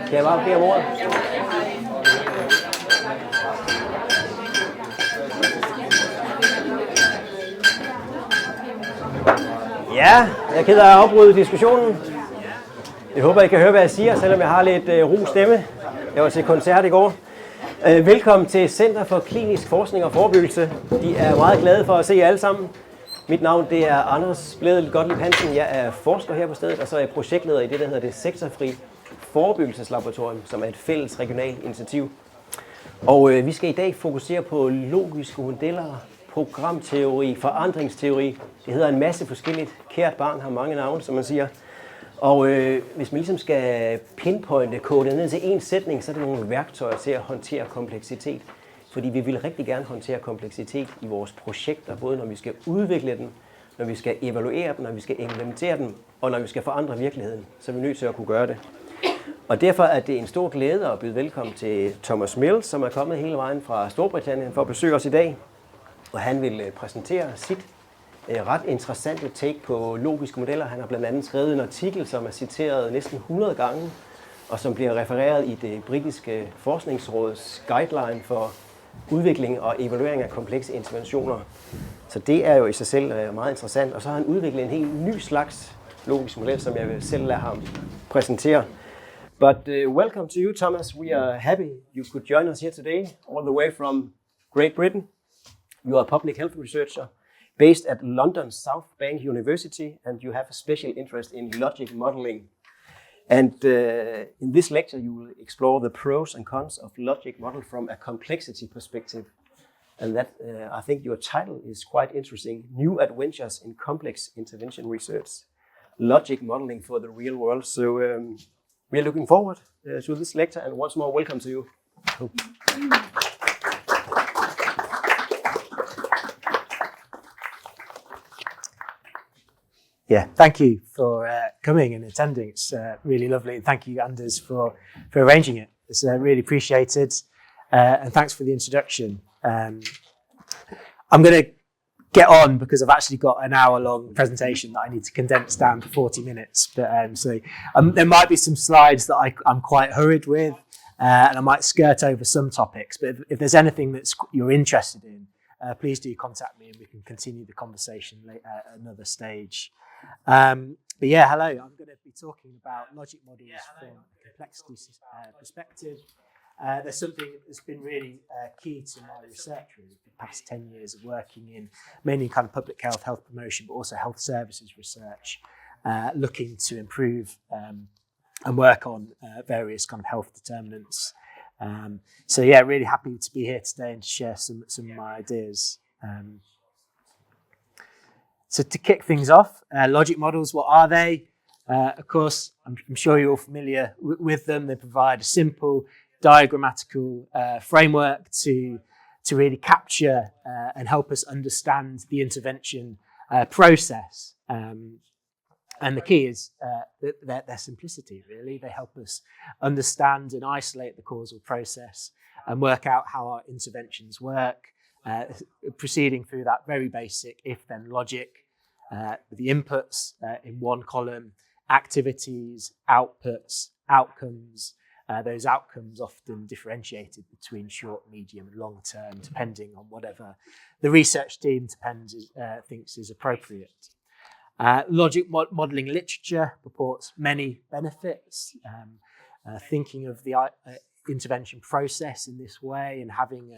Kan jeg bare bede om ordet? Ja, jeg er ked af at afbryde diskussionen. Jeg håber, I kan høre, hvad jeg siger, selvom jeg har lidt ro stemme. Jeg var til koncert i går. Velkommen til Center for Klinisk Forskning og Forebyggelse. De er meget glade for at se jer alle sammen. Mit navn det er Anders Bledel Gottlieb Hansen. Jeg er forsker her på stedet, og så er jeg projektleder i det, der hedder det sektorfri forebyggelseslaboratorium, som er et fælles regionalt initiativ. Og vi skal i dag fokusere på logiske modeller, programteori, forandringsteori. Det hedder en masse forskelligt. Kært barn har mange navne, som man siger. Og hvis man ligesom skal pinpointe kodet ned til en sætning, så er det nogle værktøjer til at håndtere kompleksitet. Fordi vi vil rigtig gerne håndtere kompleksitet i vores projekter, både når vi skal udvikle dem, når vi skal evaluere dem, når vi skal implementere dem, og når vi skal forandre virkeligheden. Så er vi nødt til at kunne gøre det. Og derfor er det en stor glæde at byde velkommen til Thomas Mills, som er kommet hele vejen fra Storbritannien for at besøge os i dag. Og han vil præsentere sit ret interessante take på logiske modeller. Han har blandt andet skrevet en artikel, som er citeret næsten 100 gange, og som bliver refereret i det britiske forskningsråds guideline for udvikling og evaluering af komplekse interventioner. Så det er jo i sig selv meget interessant. Og så har han udviklet en helt ny slags logisk model, som jeg vil selv lade ham præsentere. But welcome to you, Thomas. We are happy you could join us here today, all the way from Great Britain. You are a public health researcher based at London South Bank University, and you have a special interest in logic modeling. And in this lecture, you will explore the pros and cons of logic model from a complexity perspective. And that, I think your title is quite interesting. New Adventures in Complex Intervention Research. Logic modeling for the real world. So we are looking forward to this lecture, and once more, welcome to you. Yeah, thank you for coming and attending. It's really lovely. And thank you, Anders, for arranging it. It's really appreciated. And thanks for the introduction. I'm going to get on because I've actually got an hour-long presentation that I need to condense down to 40 minutes. But there might be some slides that I'm quite hurried with, and I might skirt over some topics. But if there's anything that you're interested in, please do contact me and we can continue the conversation at another stage. But yeah, hello. I'm going to be talking about logic models from a complexity perspective. There's something that's been really key to my research really, for the past 10 years of working in mainly kind of public health, health promotion, but also health services research, looking to improve and work on various kind of health determinants. So yeah, really happy to be here today and to share some of my ideas. So to kick things off, logic models, what are they? Of course, I'm sure you're all familiar with them. They provide a simple diagrammatical framework to really capture and help us understand the intervention process. And the key is their simplicity, really. They help us understand and isolate the causal process and work out how our interventions work, proceeding through that very basic if-then logic, with the inputs in one column, activities, outputs, outcomes. Those outcomes often differentiated between short, medium, and long term, depending on whatever the research team thinks is appropriate. Logic modeling literature purports many benefits. Thinking of the intervention process in this way and having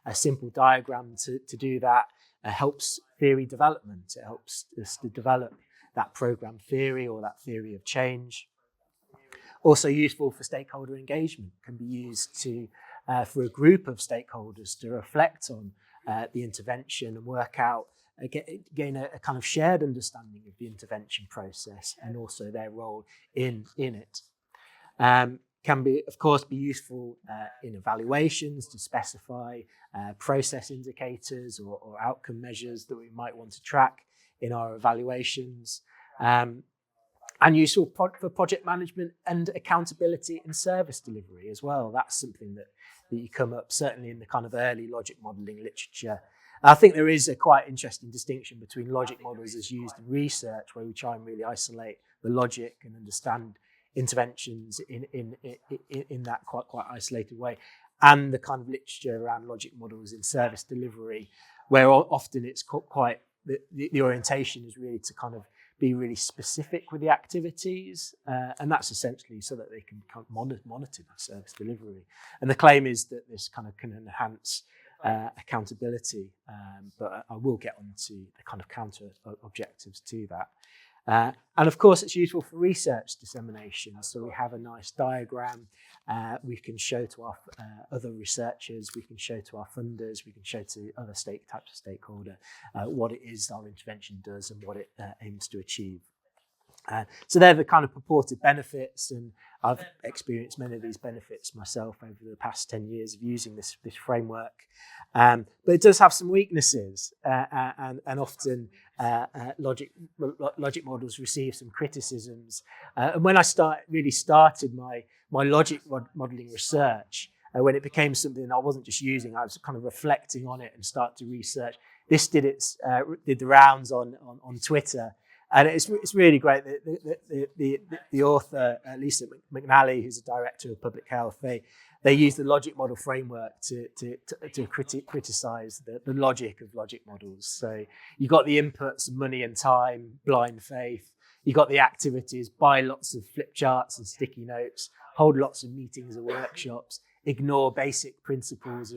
a simple diagram to do that helps theory development. It helps us to develop that program theory or that theory of change. Also useful for stakeholder engagement, can be used for a group of stakeholders to reflect on the intervention and work out, gain a kind of shared understanding of the intervention process and also their role in it. Can be, of course, be useful in evaluations to specify process indicators or outcome measures that we might want to track in our evaluations. And useful for project management and accountability in service delivery as well. That's something that you come up certainly in the kind of early logic modelling literature. I think there is a quite interesting distinction between logic models as used in research, where we try and really isolate the logic and understand interventions in that quite isolated way, and the kind of literature around logic models in service delivery, where often it's quite the orientation is really to kind of be really specific with the activities, and that's essentially so that they can kind of monitor the service delivery. And the claim is that this kind of can enhance accountability, but I will get on to the kind of counter objectives to that. And of course, it's useful for research dissemination. So we have a nice diagram we can show to our other researchers, we can show to our funders, we can show to other types of stakeholder what it is our intervention does and what it aims to achieve. So they're the kind of purported benefits, and I've experienced many of these benefits myself over the past 10 years of using this framework. But it does have some weaknesses, and often logic models receive some criticisms. And when I really started my logic modeling research, when it became something I wasn't just using, I was kind of reflecting on it and start to research. This did the rounds on Twitter. And it's really great that the author, Lisa McNally, who's a director of public health, they use the logic model framework to criticize the logic of logic models. So you got the inputs, money and time, blind faith. You got the activities, buy lots of flip charts and sticky notes, hold lots of meetings and workshops, ignore basic principles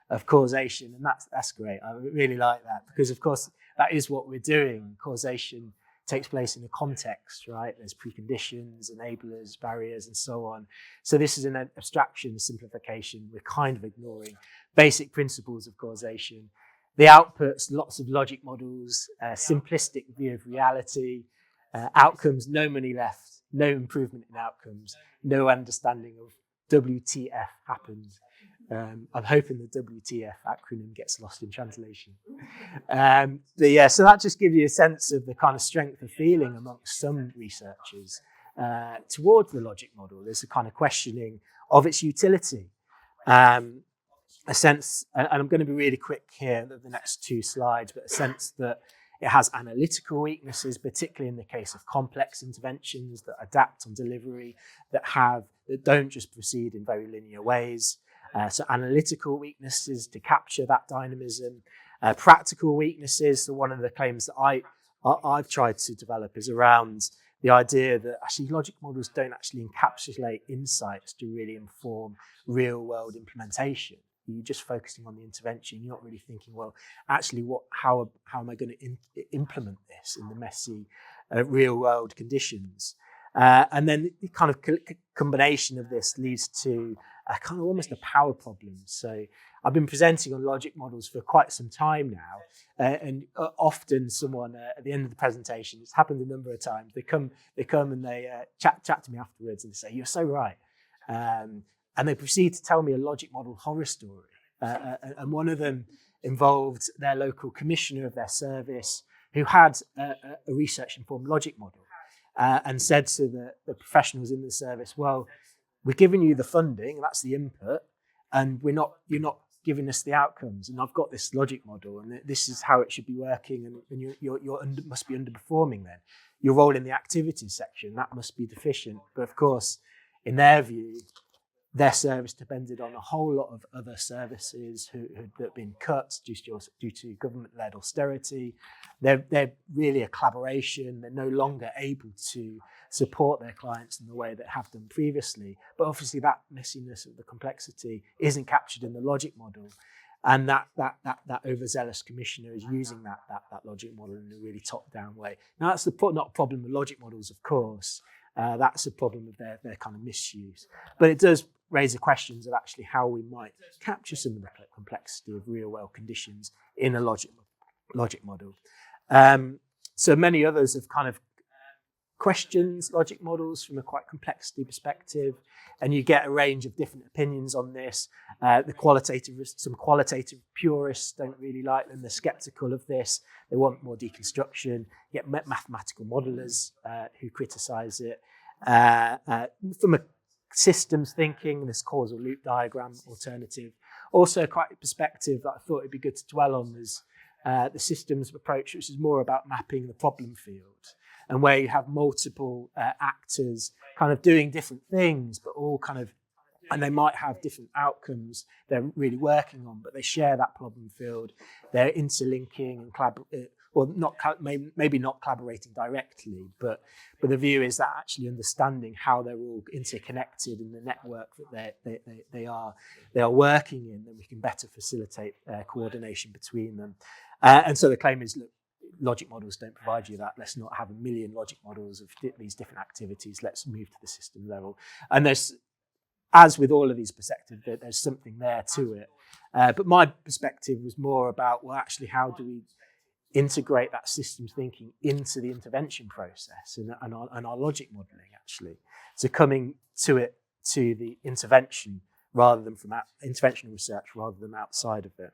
of causation, and that's great. I really like that, because of course that is what we're doing. Causation takes place in a context, right? There's preconditions, enablers, barriers, and so on. So this is an abstraction, a simplification. We're kind of ignoring basic principles of causation. The outputs, lots of logic models, simplistic view of reality, outcomes, no money left, no improvement in outcomes, no understanding of WTF happened. I'm hoping the WTF acronym gets lost in translation. But yeah, so that just gives you a sense of the kind of strength of feeling amongst some researchers towards the logic model. There's a kind of questioning of its utility. A sense, and I'm going to be really quick here, the next two slides, but a sense that it has analytical weaknesses, particularly in the case of complex interventions that adapt on delivery, that don't just proceed in very linear ways. So analytical weaknesses to capture that dynamism, practical weaknesses. So one of the claims that I've tried to develop is around the idea that actually logic models don't actually encapsulate insights to really inform real world implementation. You're just focusing on the intervention. You're not really thinking, well, actually, how am I going to implement this in the messy real world conditions? And then the kind of combination of this leads to a kind of almost a power problem. So I've been presenting on logic models for quite some time now, and often someone at the end of the presentation, it's happened a number of times, they come and they chat to me afterwards and they say, "You're so right," and they proceed to tell me a logic model horror story. And one of them involved their local commissioner of their service, who had a research-informed logic model, and said to the professionals in the service, "Well, we're giving you the funding, that's the input, and you're not giving us the outcomes. And I've got this logic model, and this is how it should be working, and you must be underperforming then. Your role in the activities section, that must be deficient." But of course, in their view, their service depended on a whole lot of other services that had been cut due to government-led austerity. They're really a collaboration. They're no longer able to support their clients in the way that have done previously. But obviously that messiness of the complexity isn't captured in the logic model. And that overzealous commissioner is using that logic model in a really top-down way. Now, that's not a problem with logic models, of course. That's a problem of their kind of misuse. But it does raise the questions of actually how we might capture some of the complexity of real-world conditions in a logic model. So many others have kind of questions logic models from a quite complexity perspective, and you get a range of different opinions on this. Some qualitative purists don't really like them. They're skeptical of this. They want more deconstruction. You get mathematical modelers who criticize it. From a systems thinking, this causal loop diagram alternative. Also quite a perspective that I thought it'd be good to dwell on was the systems approach, which is more about mapping the problem field. and where you have multiple actors kind of doing different things, but all kind of, and they might have different outcomes they're really working on, but they share that problem field. They're interlinking and maybe not collaborating directly, but the view is that actually understanding how they're all interconnected in the network that they are working in, then we can better facilitate coordination between them. And so the claim is, look, logic models don't provide you that. Let's not have a million logic models of these different activities. Let's move to the system level. And there's, as with all of these perspectives, there's something there to it. But my perspective was more about, well, actually, how do we integrate that systems thinking into the intervention process and our logic modelling, actually? So coming to the intervention rather than from interventional research rather than outside of it.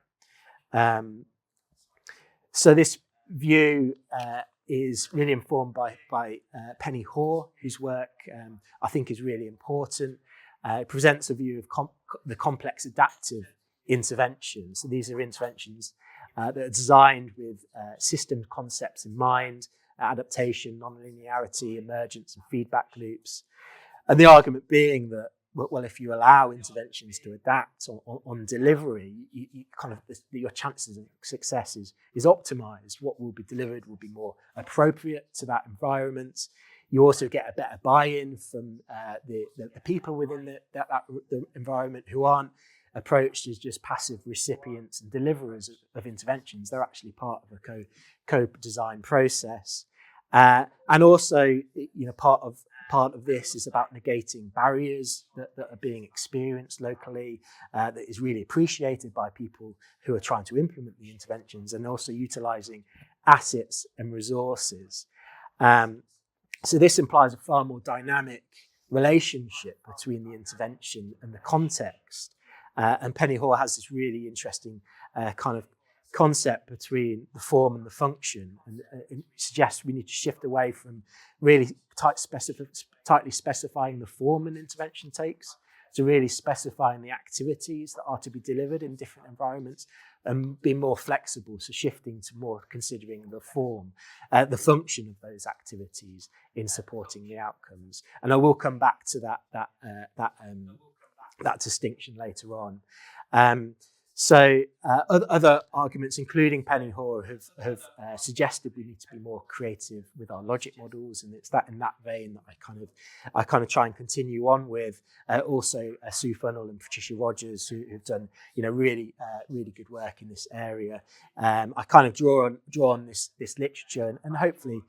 So this view is really informed by Penny Hoare, whose work I think is really important. It presents a view of the complex adaptive interventions. So these are interventions that are designed with system concepts in mind, adaptation, nonlinearity, emergence, and feedback loops. And the argument being that, well, if you allow interventions to adapt on delivery, you kind of your chances of success is optimized. What will be delivered will be more appropriate to that environment. You also get a better buy-in from the people within the environment who aren't approached as just passive recipients and deliverers of interventions. They're actually part of a co-design process. And also, part of this is about negating barriers that are being experienced locally, that is really appreciated by people who are trying to implement the interventions, and also utilizing assets and resources. So this implies a far more dynamic relationship between the intervention and the context. And Penny Hoare has this really interesting kind of concept between the form and the function, and suggests we need to shift away from really tightly specifying the form an intervention takes, to really specifying the activities that are to be delivered in different environments, and be more flexible, so shifting to more considering the form, the function of those activities in supporting the outcomes. And I will come back to that distinction later on. So other arguments, including Penny Hoare, have suggested we need to be more creative with our logic models, and it's in that vein that I kind of try and continue on with. Also, Sue Funnell and Patricia Rogers, who've done really good work in this area. I kind of draw on this literature and hopefully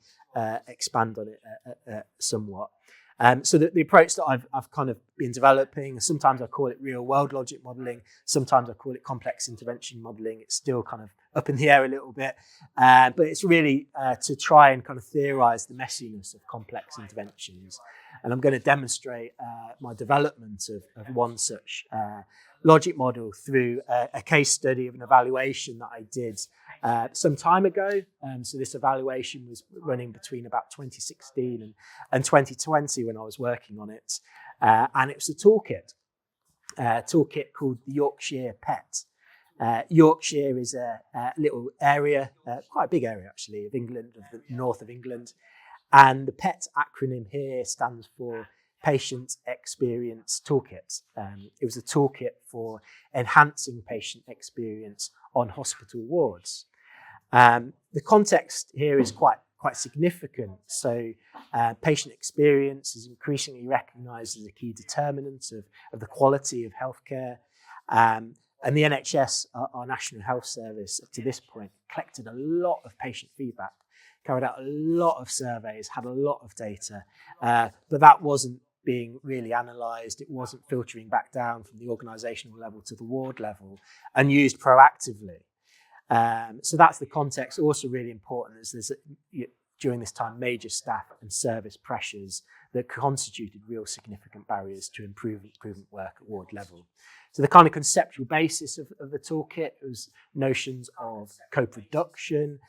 expand on it somewhat. So the approach that I've kind of been developing, sometimes I call it real world logic modelling, sometimes I call it complex intervention modelling. It's still kind of up in the air a little bit, but it's really to try and kind of theorise the messiness of complex interventions. And I'm going to demonstrate my development of one such logic model through a case study of an evaluation that I did some time ago. So this evaluation was running between about 2016 and 2020 when I was working on it. And it was a toolkit called the Yorkshire PET. Yorkshire is a little area, quite a big area actually, of England, of the north of England. And the PET acronym here stands for Patient Experience Toolkit. It was a toolkit for enhancing patient experience on hospital wards. The context here is quite significant. So patient experience is increasingly recognised as a key determinant of the quality of healthcare. And the NHS, our National Health Service, up to this point, collected a lot of patient feedback, carried out a lot of surveys, had a lot of data, but that wasn't being really analysed. It wasn't filtering back down from the organisational level to the ward level and used proactively. So that's the context. Also really important is there's during this time major staff and service pressures that constituted real significant barriers to improvement work at ward level. So the kind of conceptual basis of the toolkit was notions of co-production,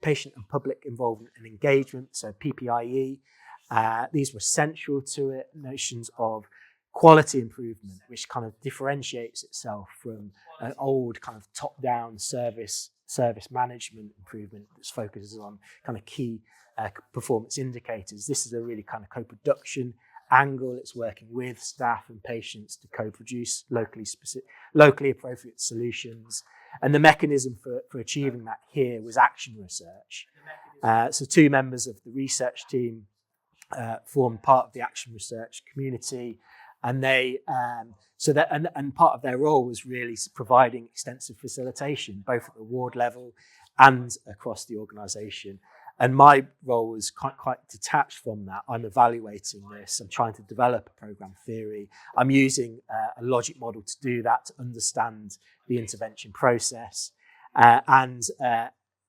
patient and public involvement and engagement, so PPIE. These were central to it. Notions of quality improvement, which kind of differentiates itself from an old kind of top-down service service management improvement that focuses on kind of key performance indicators. This is a really kind of co-production angle. It's working with staff and patients to co-produce locally appropriate solutions. And the mechanism for achieving that here was action research. So 2 members of the research team formed part of the action research community, and they and part of their role was really providing extensive facilitation, both at the ward level and across the organisation. And my role was quite detached from that. I'm evaluating this. I'm trying to develop a program theory. I'm using a logic model to do that, to understand the intervention process. And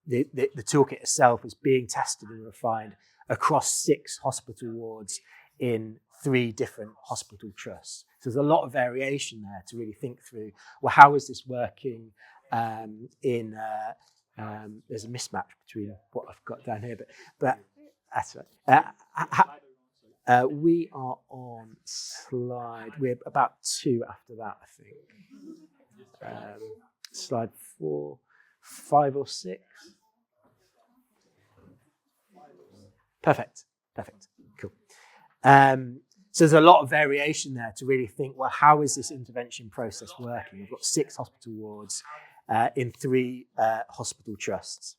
the toolkit itself is being tested and refined across 6 hospital wards in 3 different hospital trusts. So there's a lot of variation there to really think through, well, how is this working there's a mismatch between what I've got down here, but that's right. We are on slide, we're about 2 after that, I think. Slide 4, 5 or 6. Perfect, cool. So there's a lot of variation there to really think, well, how is this intervention process working? We've got 6 hospital wards in 3 hospital trusts.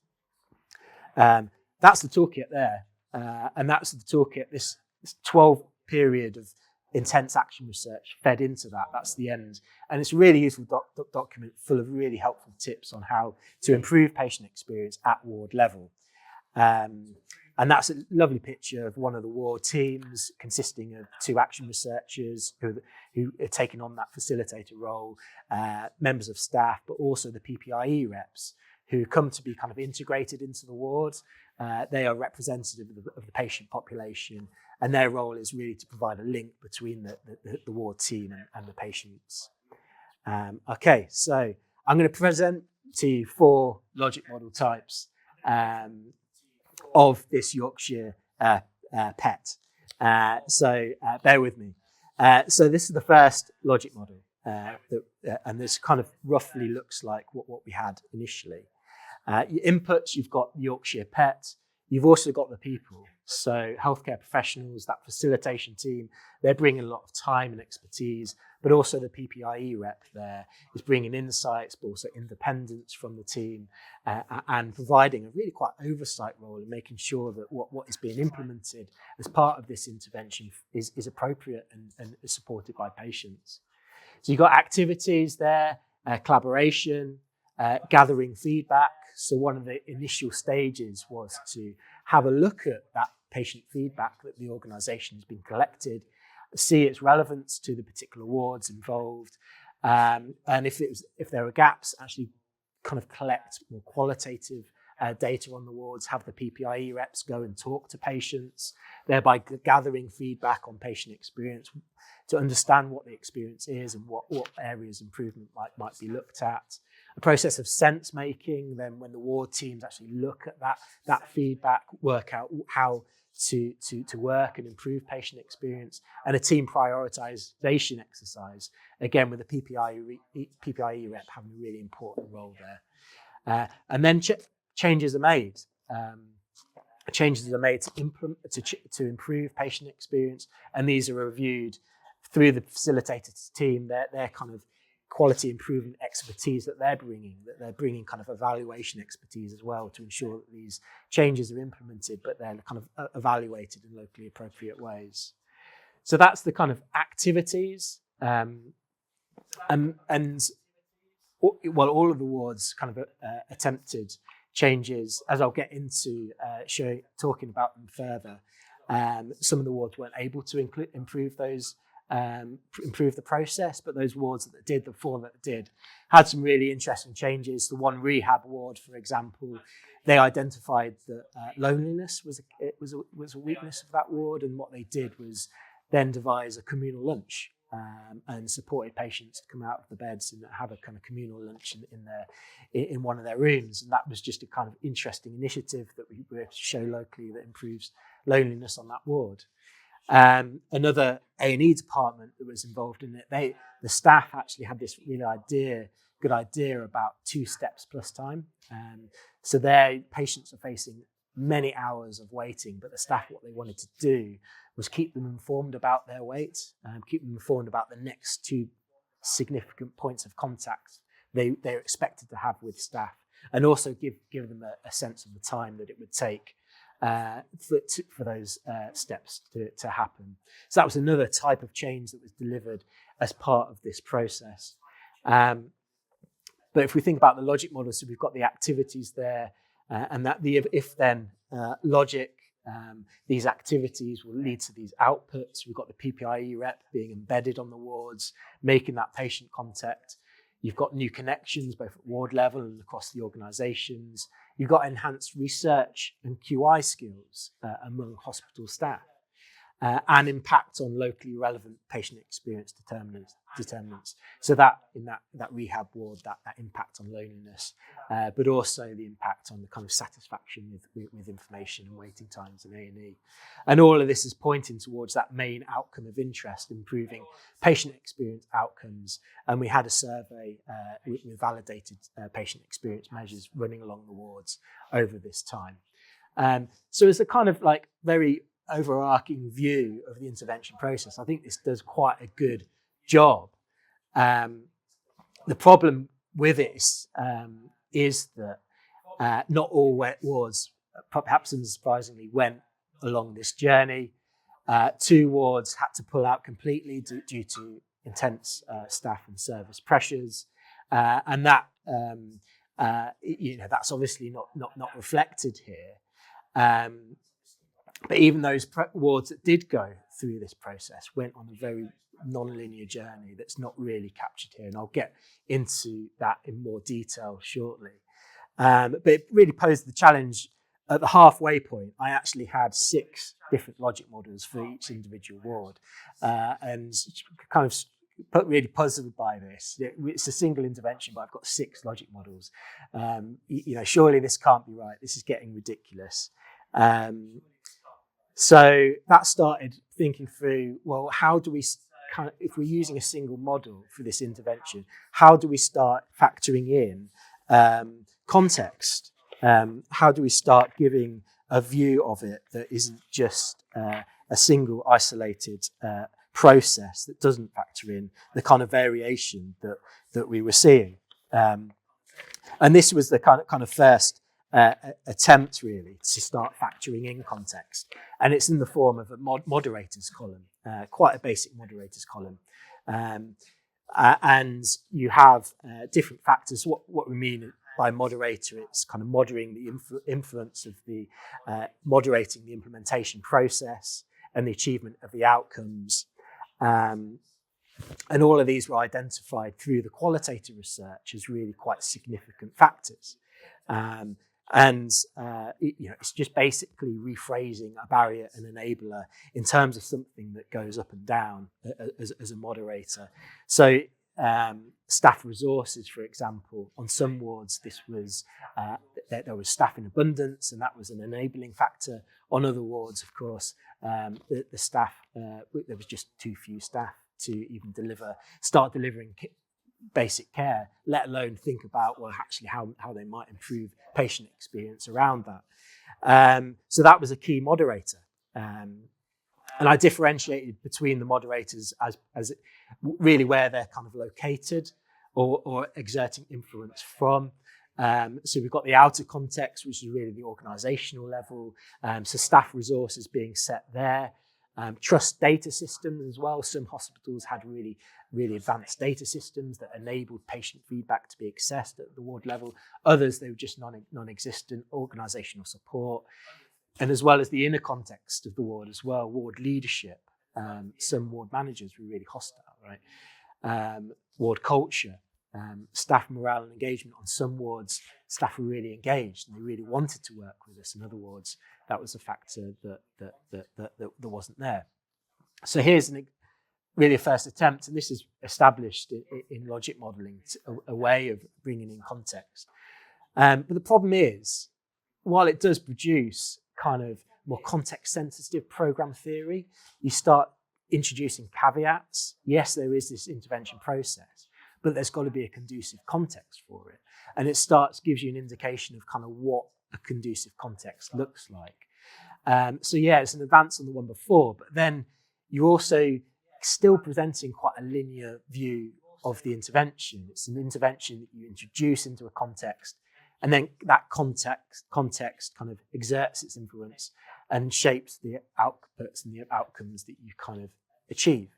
That's the toolkit there. And that's the toolkit, this 12 period of intense action research fed into that. That's the end. And it's a really useful document full of really helpful tips on how to improve patient experience at ward level. And that's a lovely picture of one of the ward teams consisting of 2 action researchers who are taking on that facilitator role, members of staff, but also the PPIE reps who come to be kind of integrated into the ward. They are representative of the patient population, and their role is really to provide a link between the ward team and the patients. Okay, so I'm going to present to you 4 logic model types of this Yorkshire PET. So bear with me. So this is the first logic model, and this kind of roughly looks like what we had initially. Your inputs, you've got Yorkshire PET. You've also got the people. So healthcare professionals, that facilitation team, they're bringing a lot of time and expertise, but also the PPIE rep there is bringing insights, but also independence from the team, and providing a really quite oversight role in making sure that what is being implemented as part of this intervention is appropriate and is supported by patients. So you've got activities there, collaboration, gathering feedback. So one of the initial stages was to have a look at that patient feedback that the organisation has been collected, see its relevance to the particular wards involved, and if there are gaps, actually kind of collect more qualitative data on the wards, have the PPIE reps go and talk to patients, thereby gathering feedback on patient experience to understand what the experience is and what areas improvement might be looked at. A process of sense making, then when the ward teams actually look at that feedback, work out how to work and improve patient experience, and a team prioritization exercise, again with the PPIE rep having a really important role there. And then changes are made. Changes are made to improve patient experience, and these are reviewed through the facilitator team. Their kind of quality improvement expertise that they're bringing kind of evaluation expertise as well to ensure that these changes are implemented, but they're kind of evaluated in locally appropriate ways. So that's the kind of activities, and all of the wards kind of attempted changes, as I'll get into talking about them further. Some of the wards weren't able to improve those. Improve the process, but those wards that did, the 4 that did, had some really interesting changes. The one rehab ward, for example, they identified that loneliness was a weakness of that ward, and what they did was then devise a communal lunch and supported patients to come out of the beds and have a kind of communal lunch in one of their rooms. And that was just a kind of interesting initiative that we were able to show locally that improves loneliness on that ward. Another A&E department that was involved in it, the staff actually had this real idea good idea about 2 steps plus time. So their patients are facing many hours of waiting, but the staff, what they wanted to do was keep them informed about their wait, keep them informed about the next 2 significant points of contact they're expected to have with staff, and also give them a sense of the time that it would take for those steps to happen. So that was another type of change that was delivered as part of this process. But if we think about the logic model, so we've got the activities there, and that the if-then logic, these activities will lead to these outputs. We've got the PPIE rep being embedded on the wards, making that patient contact. You've got new connections, both at ward level and across the organisations. You've got enhanced research and QI skills among hospital staff, and impact on locally relevant patient experience determinants. So that in that rehab ward, that impact on loneliness, but also the impact on the kind of satisfaction with information and waiting times in A&E. And all of this is pointing towards that main outcome of interest, improving patient experience outcomes. And we had a survey with validated patient experience measures running along the wards over this time. So it's a kind of like very overarching view of the intervention process. I think this does quite a good job. The problem with it is that not all wards, perhaps unsurprisingly, went along this journey. 2 wards had to pull out completely due to intense staff and service pressures, and that that's obviously not reflected here. But even those wards that did go through this process went on a very non-linear journey that's not really captured here. And I'll get into that in more detail shortly. But it really posed the challenge. At the halfway point, I actually had 6 different logic models for each individual ward. And kind of really puzzled by this. It's a single intervention, but I've got 6 logic models. Surely this can't be right. This is getting ridiculous. So that started thinking through, well, how do we if we're using a single model for this intervention, how do we start factoring in context? How do we start giving a view of it that isn't just a single isolated process that doesn't factor in the kind of variation that we were seeing? And this was the kind of first attempt really to start factoring in context, and it's in the form of a moderators column, quite a basic moderators column, and you have different factors. What we mean by moderator, it's kind of moderating the influence of the moderating the implementation process and the achievement of the outcomes, and all of these were identified through the qualitative research as really quite significant factors. It's just basically rephrasing a barrier and enabler in terms of something that goes up and down as a moderator. So staff resources, for example, on some wards, this was there was staff in abundance, and that was an enabling factor. On other wards, of course, the staff there was just too few staff to even start delivering basic care, let alone think about, well, actually how they might improve patient experience around that. So that was a key moderator. And I differentiated between the moderators as really where they're kind of located or exerting influence from. So we've got the outer context, which is really the organisational level. So staff resources being set there. Trust data systems as well. Some hospitals had really, really advanced data systems that enabled patient feedback to be accessed at the ward level. Others, they were just non-existent. Organisational support. And as well as the inner context of the ward as well, ward leadership. Some ward managers were really hostile, right? Ward culture, staff morale and engagement. On some wards, staff were really engaged and they really wanted to work with us. In other wards, that was a factor that wasn't there. So here's really a first attempt, and this is established in logic modelling, a way of bringing in context. But the problem is, while it does produce kind of more context-sensitive program theory, you start introducing caveats. Yes, there is this intervention process, but there's got to be a conducive context for it. And it gives you an indication of kind of what a conducive context looks like. So yeah, it's an advance on the one before, but then you're also still presenting quite a linear view of the intervention. It's an intervention that you introduce into a context, and then that context kind of exerts its influence and shapes the outputs and the outcomes that you kind of achieve.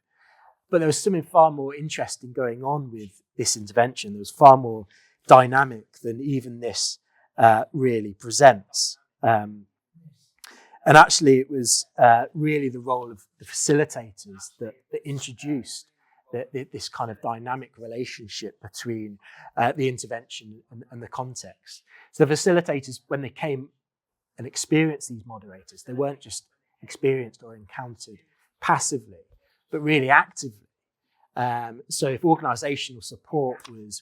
But there was something far more interesting going on with this intervention. There was far more dynamic than even this really presents. And actually, it was really the role of the facilitators that introduced this kind of dynamic relationship between the intervention and the context. So the facilitators, when they came and experienced these moderators, they weren't just experienced or encountered passively, but really actively. So if organisational support was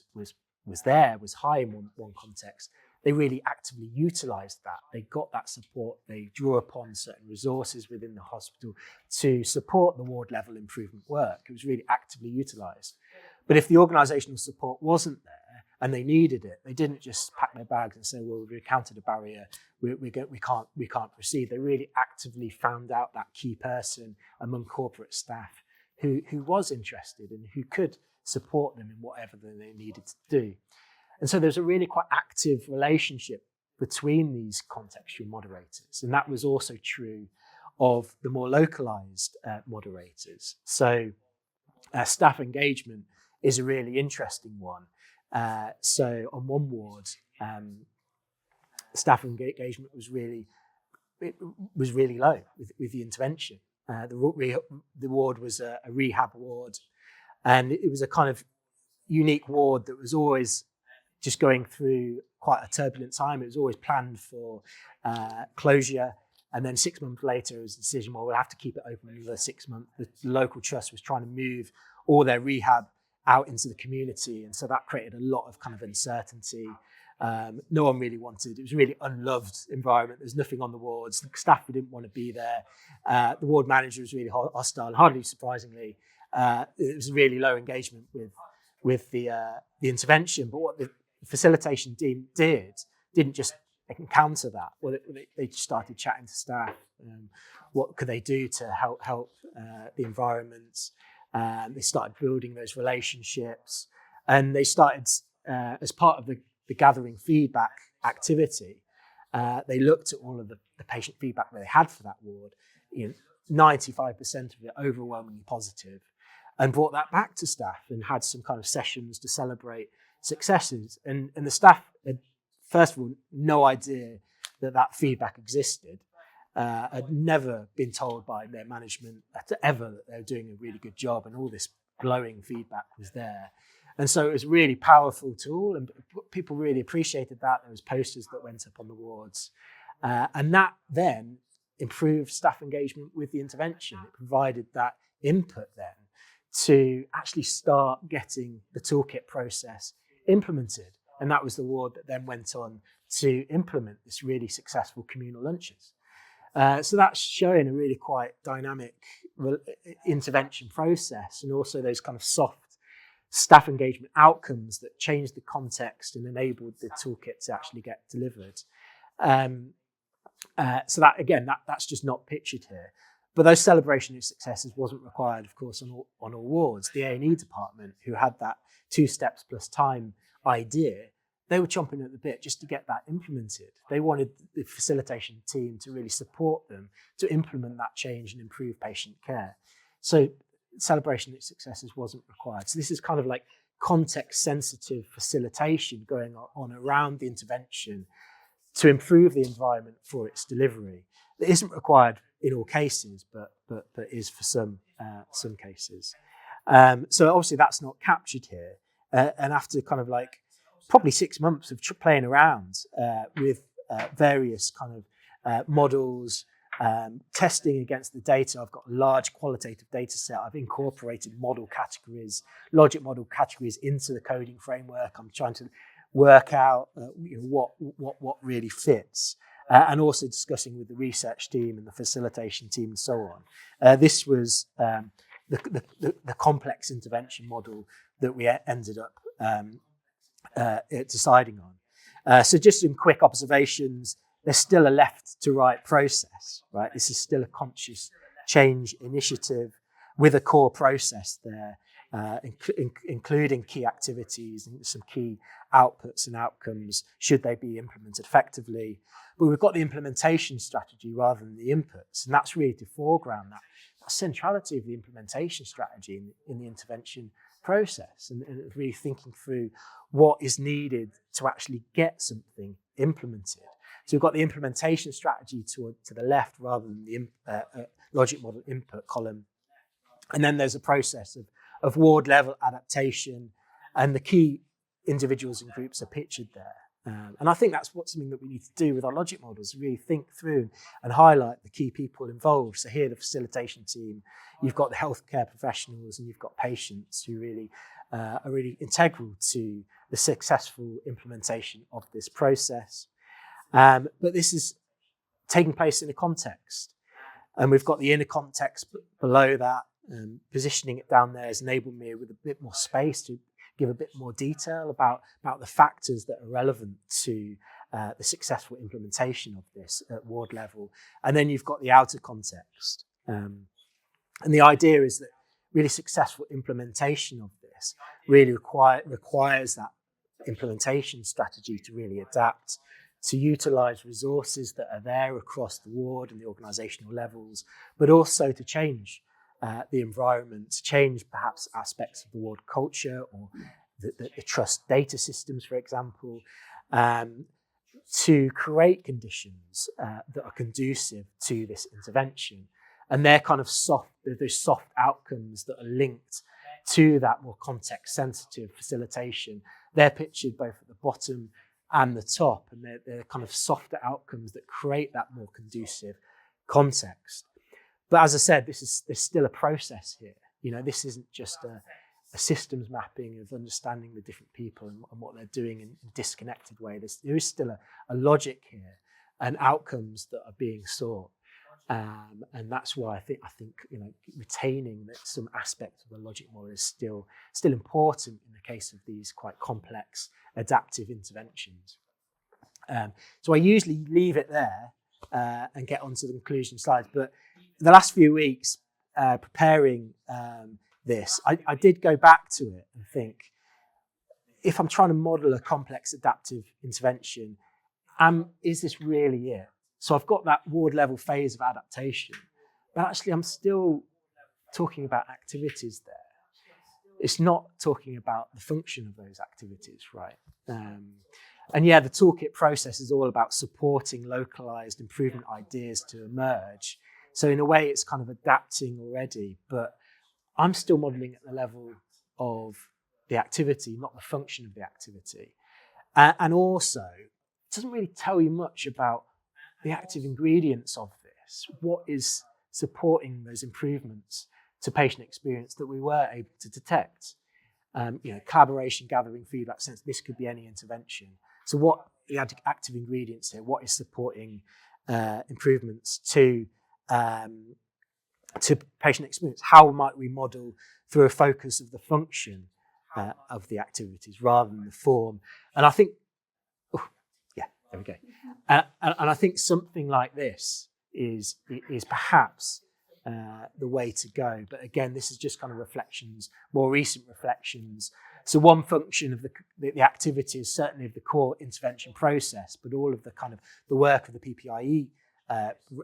high in one context, they really actively utilised that. They got that support. They drew upon certain resources within the hospital to support the ward level improvement work. It was really actively utilised. But if the organisational support wasn't there and they needed it, they didn't just pack their bags and say, well, we've encountered a barrier, we can't proceed. They really actively found out that key person among corporate staff who was interested and who could support them in whatever they needed to do. And so there's a really quite active relationship between these contextual moderators. And that was also true of the more localized moderators. So staff engagement is a really interesting one. So on one ward, staff engagement was really low with the intervention. The ward was a rehab ward, and it was a kind of unique ward that was always just going through quite a turbulent time. It was always planned for closure, and then 6 months later it was a decision, well, we'll have to keep it open another 6 months. The local trust was trying to move all their rehab out into the community, and so that created a lot of kind of uncertainty. No one really wanted, it was a really unloved environment. There's nothing on the wards. The staff didn't want to be there. The ward manager was really hostile, hardly surprisingly. It was really low engagement with the intervention. But what the facilitation team didn't just encounter that. Well, they just started chatting to staff. What could they do to help the environment? They started building those relationships, and they started, as part of the gathering feedback activity, they looked at all of the patient feedback that they had for that ward. 95% of it overwhelmingly positive, and brought that back to staff and had some kind of sessions to celebrate successes. And the staff had, first of all, no idea that feedback existed. Had never been told by their management ever that they were doing a really good job, and all this glowing feedback was there. And so it was a really powerful tool, and people really appreciated that. There was posters that went up on the wards. And that then improved staff engagement with the intervention. It provided that input then to actually start getting the toolkit process implemented. And that was the ward that then went on to implement this really successful communal lunches. So that's showing a really quite dynamic intervention process, and also those kind of soft staff engagement outcomes that changed the context and enabled the toolkit to actually get delivered. So that, again, that's just not pictured here. But those celebration of successes wasn't required, of course, on all wards. The A&E department, who had that 2 steps plus time idea, they were chomping at the bit just to get that implemented. They wanted the facilitation team to really support them to implement that change and improve patient care. So celebration of successes wasn't required. So this is kind of like context-sensitive facilitation going on around the intervention to improve the environment for its delivery. It isn't required in all cases, but is for some cases. So obviously that's not captured here. And after kind of like probably 6 months of playing around with various kind of models, testing against the data. I've got a large qualitative data set. I've incorporated model categories, logic model categories into the coding framework. I'm trying to work out what really fits, and also discussing with the research team and the facilitation team and so on. This was the complex intervention model that we ended up deciding on. So just some quick observations. There's still a left to right process, right? This is still a conscious change initiative with a core process there, including key activities and some key outputs and outcomes should they be implemented effectively. But we've got the implementation strategy rather than the inputs, and that's really to foreground that centrality of the implementation strategy in the intervention process, and really thinking through what is needed to actually get something implemented. So we've got the implementation strategy to the left rather than the logic model input column. And then there's a process of ward level adaptation, and the key individuals and groups are pictured there. And I think that's something that we need to do with our logic models, really think through and highlight the key people involved. So here, the facilitation team, you've got the healthcare professionals, and you've got patients who really are really integral to the successful implementation of this process. But this is taking place in a context, and we've got the inner context below that. Positioning it down there has enabled me with a bit more space to give a bit more detail about the factors that are relevant to the successful implementation of this at ward level. And then you've got the outer context. And the idea is that really successful implementation of this really requires that implementation strategy to really adapt, to utilise resources that are there across the ward and the organisational levels, but also to change the environment, to change perhaps aspects of the ward culture or the trust data systems, for example, to create conditions that are conducive to this intervention. And they're kind of those soft outcomes that are linked to that more context-sensitive facilitation. They're pictured both at the bottom and the top, and they're kind of softer outcomes that create that more conducive context. But as I said, there's still a process here. You know, this isn't just a systems mapping of understanding the different people and what they're doing in a disconnected way. There is still a logic here and outcomes that are being sought. And that's why I think you know, retaining some aspect of the logic model is still important in the case of these quite complex adaptive interventions. So I usually leave it there and get onto the conclusion slides. But the last few weeks preparing this, I did go back to it and think, if I'm trying to model a complex adaptive intervention, is this really it? So I've got that ward level phase of adaptation, but actually I'm still talking about activities there. It's not talking about the function of those activities, right? And yeah, the toolkit process is all about supporting localized improvement ideas to emerge. So in a way, it's kind of adapting already, but I'm still modeling at the level of the activity, not the function of the activity. And also, it doesn't really tell you much about the active ingredients of this. What is supporting those improvements to patient experience that we were able to detect? You know, collaboration, gathering feedback, sense this could be any intervention. So what the active ingredients here? What is supporting improvements to patient experience? How might we model through a focus of the function of the activities rather than the form? And I think, there we go. And I think something like this is perhaps the way to go. But again, this is just kind of reflections, more recent reflections. So one function of the activity is certainly of the core intervention process, but all of the kind of the work of the PPIE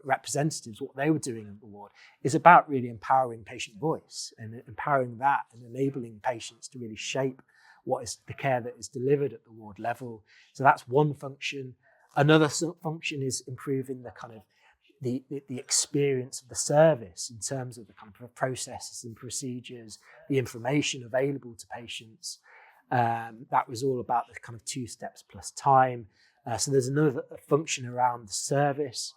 representatives, what they were doing in the ward, is about really empowering patient voice and empowering that and enabling patients to really shape what is the care that is delivered at the ward level. So that's one function. Another function is improving the kind of the experience of the service in terms of the kind of processes and procedures, the information available to patients. That was all about the kind of 2 steps plus time. So there's another function around the service,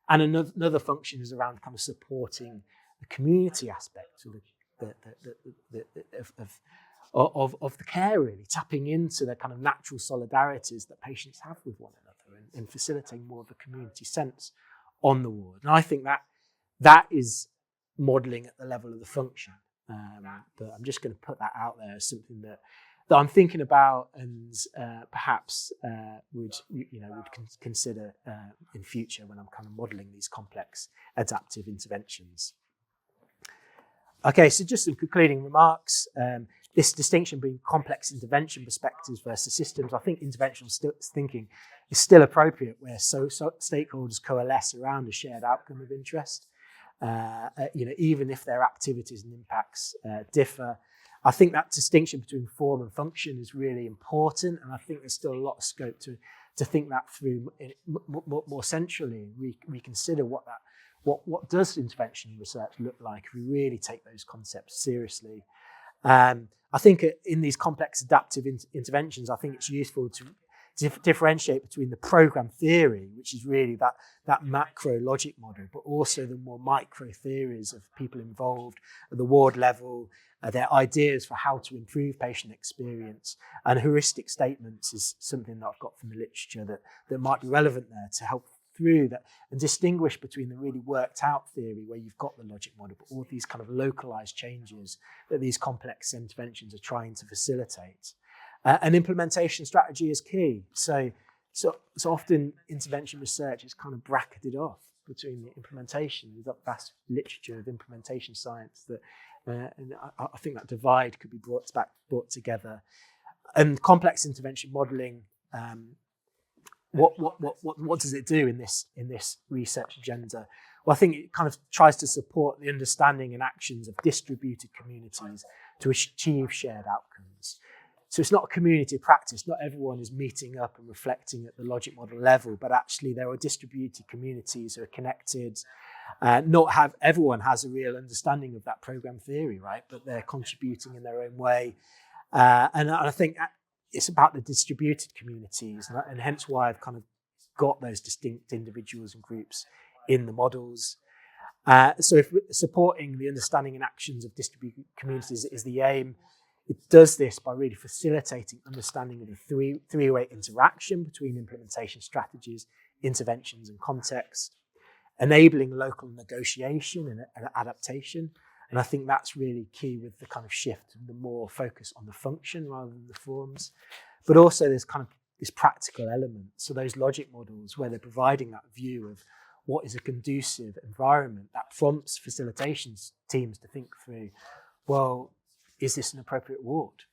and another function is around kind of supporting the community aspect of the care, really tapping into the kind of natural solidarities that patients have with one another and facilitating more of a community sense on the ward. And I think that is modelling at the level of the function. but I'm just going to put that out there as something that I'm thinking about and perhaps would consider in future when I'm kind of modelling these complex adaptive interventions. Okay, so just some concluding remarks. This distinction between complex intervention perspectives versus systems, I think interventional thinking is still appropriate where stakeholders coalesce around a shared outcome of interest. Even if their activities and impacts differ. I think that distinction between form and function is really important, and I think there's still a lot of scope to think that through more centrally and reconsider what does intervention research look like if we really take those concepts seriously. I think in these complex adaptive interventions, I think it's useful to differentiate between the program theory, which is really that macro logic model, but also the more micro theories of people involved at the ward level, their ideas for how to improve patient experience, and heuristic statements is something that I've got from the literature that might be relevant there to help through that and distinguish between the really worked out theory where you've got the logic model, but all these kind of localized changes that these complex interventions are trying to facilitate. And implementation strategy is key. So often intervention research is kind of bracketed off between the implementation. There's a vast literature of implementation science that, and I think that divide could be brought together. And complex intervention modelling, what does it do in this research agenda? Well, I think it kind of tries to support the understanding and actions of distributed communities to achieve shared outcomes. So it's not a community practice. Not everyone is meeting up and reflecting at the logic model level, but actually there are distributed communities who are connected. Not everyone has a real understanding of that program theory, right? But they're contributing in their own way. And I think it's about the distributed communities, and hence why I've kind of got those distinct individuals and groups in the models. So if supporting the understanding and actions of distributed communities is the aim, it does this by really facilitating understanding of the three-way interaction between implementation strategies, interventions, and context, enabling local negotiation and adaptation. And I think that's really key with the kind of shift and the more focus on the function rather than the forms. But also there's kind of this practical element. So those logic models where they're providing that view of what is a conducive environment that prompts facilitation teams to think through, well, is this an appropriate ward?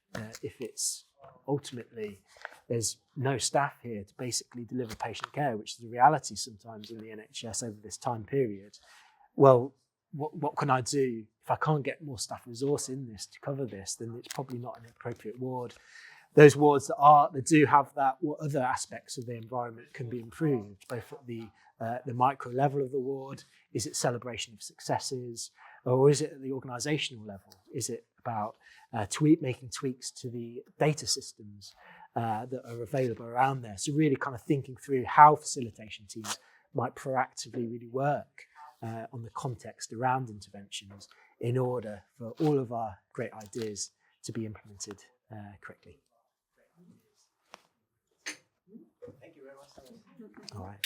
If it's ultimately, there's no staff here to basically deliver patient care, which is a reality sometimes in the NHS over this time period. Well, what can I do? If I can't get more staff resource in this to cover this, then it's probably not an appropriate ward. Those wards that do have that, what other aspects of the environment can be improved, both at the micro level of the ward? Is it celebration of successes? Or is it at the organisational level? Is it about making tweaks to the data systems that are available around there? So really kind of thinking through how facilitation teams might proactively really work on the context around interventions in order for all of our great ideas to be implemented correctly. Thank you very much. All right.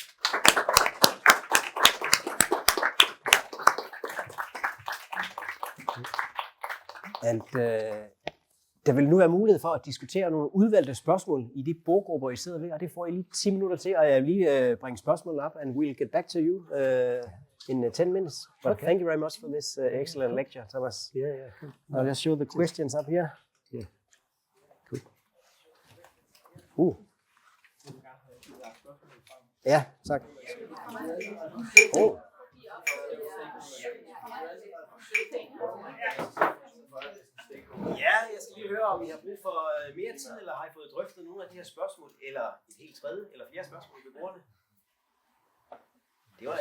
And der vil nu være mulighed for at diskutere nogle udvalgte spørgsmål i de boggrupper, I sidder ved, og det får I lige 10 minutter til, og jeg vil lige bringe spørgsmålene op, and we'll get back to you in 10 minutes. But okay. Thank you very much for this excellent lecture, Thomas. Yeah. Cool. I'll just show the questions up here. Yeah. Cool. Ja, tak. Ja, jeg skal lige høre, om I har brug for mere tid, eller har I fået drøftet nogle af de her spørgsmål, eller et helt tredje eller fjerde spørgsmål ved brugerne? Det var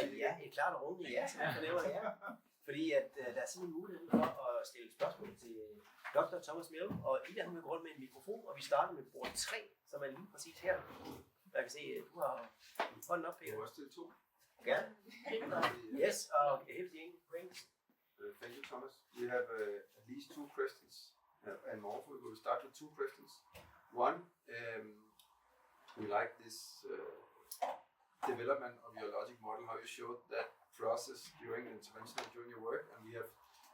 et klart og rundt ja, som jeg fornemmer det her. Fordi at der er simpelthen mulighed for at stille spørgsmål til Dr. Thomas Mill, og Ida hun vil gå rundt med en mikrofon, og vi starter med bord 3, som er lige præcis her. Jeg kan se, at du har hånden op, Peter. Du har også til 2. Gerne. Yes, og everything brings. Thank you, Thomas. We have at least 2 questions, and more. We will start with 2 questions. One, we like this development of your logic model, how you showed that process during intervention and during your work, and we have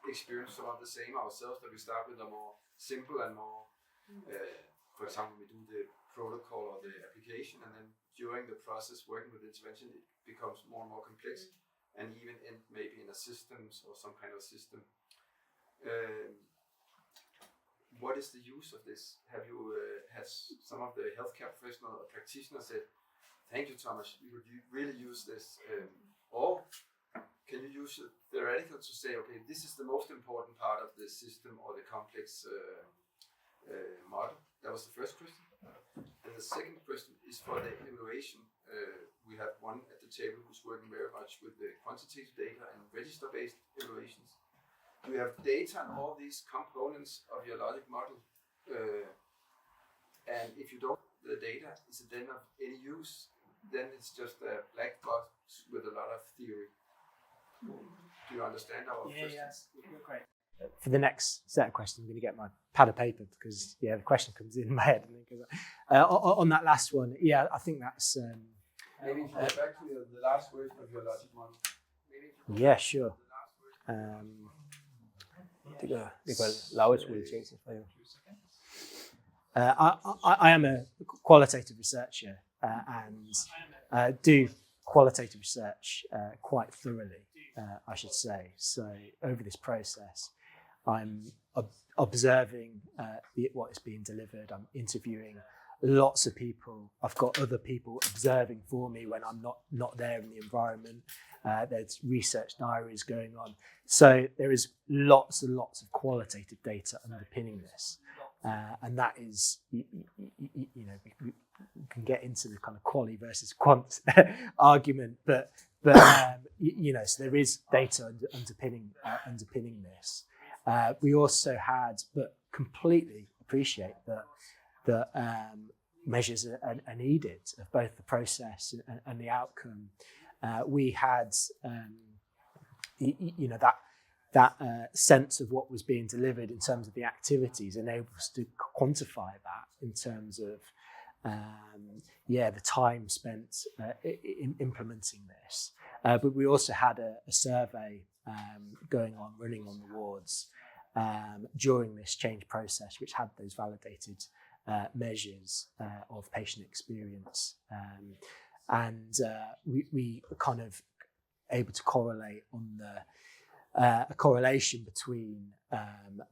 experienced some of the same ourselves, that we start with a more simple and more, for example, we do the protocol or the application, and then during the process working with the intervention, it becomes more and more complex, and even end maybe in a systems or some kind of system. What is the use of this? Have you has some of the healthcare professional or practitioners said, "Thank you, Thomas, we would really use this," or can you use it theoretical to say, okay, this is the most important part of the system or the complex model? That was the first question. And the second question is for the evaluation. We have one at the table who's working very much with the quantitative data and register-based evaluations. We have data on all these components of your logic model. And if you don't have the data, is it then of any use? Then it's just a black box with a lot of theory. Do you understand our question? Yes, great. For the next set of questions, I'm going to get my pad of paper because the question comes in my head. And then on that last one, I think that's. Maybe if you go back to the last version of your logic model. Yeah, sure. Laurits will change it for you. I am a qualitative researcher and do qualitative research quite thoroughly, I should say. So over this process, I'm observing what is being delivered. I'm interviewing lots of people. I've got other people observing for me when I'm not there in the environment. There's research diaries going on. So there is lots and lots of qualitative data underpinning this. And that is, we can get into the kind of quali versus quant argument, but so there is data underpinning this. We also had, but completely appreciate that measures are needed of both the process and the outcome. We had, that sense of what was being delivered in terms of the activities enabled us to quantify that in terms of the time spent in implementing this. But we also had a survey running on the wards during this change process, which had those validated measures of patient experience. We were kind of able to correlate on a correlation between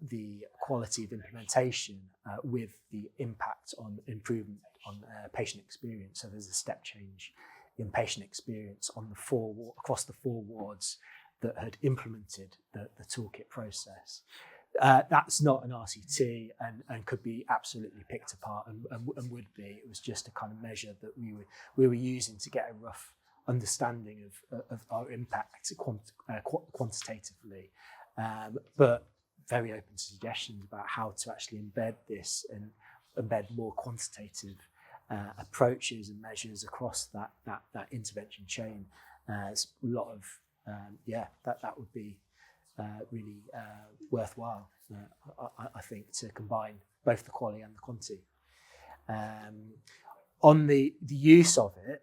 the quality of implementation with the impact on improvement on patient experience. So there's a step change in patient experience on across the 4 wards that had implemented the toolkit process. That's not an RCT and could be absolutely picked apart and would be. It was just a kind of measure that we were using to get a rough understanding of our impact quantitatively, but very open to suggestions about how to actually embed this and embed more quantitative approaches and measures across that intervention chain. It's a lot of that would be really worthwhile, I think, to combine both the quality and the quantity. On the use of it,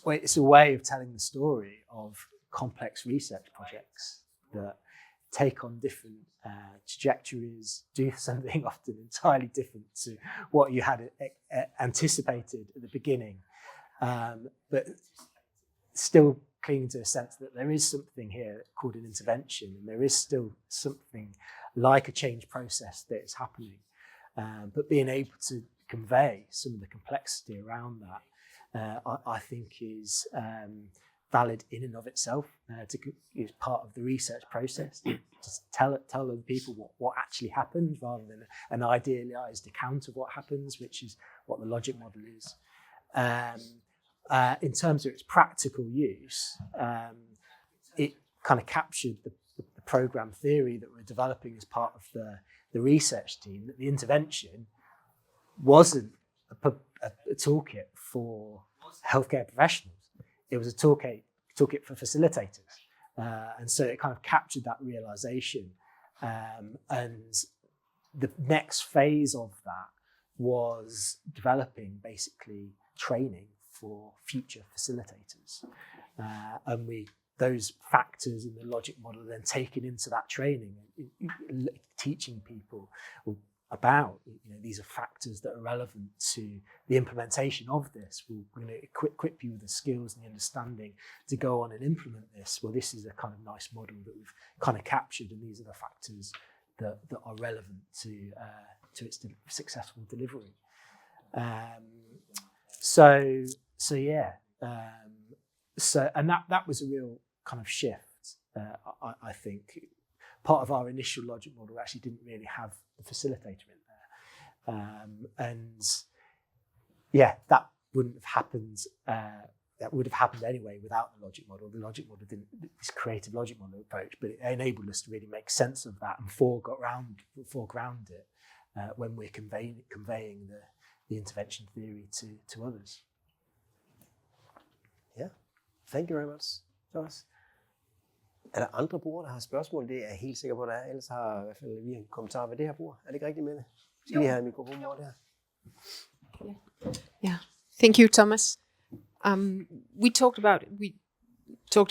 it's a way of telling the story of complex research projects that take on different trajectories, do something often entirely different to what you had anticipated at the beginning, but still clinging to a sense that there is something here called an intervention, and there is still something like a change process that is happening, but being able to convey some of the complexity around that, I think is valid in and of itself. Is part of the research process to just tell other people what actually happens, rather than an idealized account of what happens, which is what the logic model is. In terms of its practical use, it kind of captured the program theory that we're developing as part of the research team, that the intervention wasn't a toolkit for healthcare professionals. It was a toolkit for facilitators. And so it kind of captured that realization. And the next phase of that was developing basically training for future facilitators. And those factors in the logic model then taken into that training, teaching people about, these are factors that are relevant to the implementation of this. We're going to equip you with the skills and the understanding to go on and implement this. Well, this is a kind of nice model that we've kind of captured, and these are the factors that are relevant to its successful delivery. So that was a real kind of shift. I think part of our initial logic model actually didn't really have the facilitator in there, that wouldn't have happened. That would have happened anyway without the logic model. The logic model didn't, this creative logic model approach, but it enabled us to really make sense of that and foreground it when we're conveying the intervention theory to others. Ja, thank you very much, Thomas. Er der andre brugere, der har spørgsmål? Det er jeg helt sikker på, der er. Ellers har i hvert fald vi en kommentar ved det her bord. Er det ikke rigtigt med det? Skal lige have en mikrofon over der? Yeah. Thank you, Thomas. We talked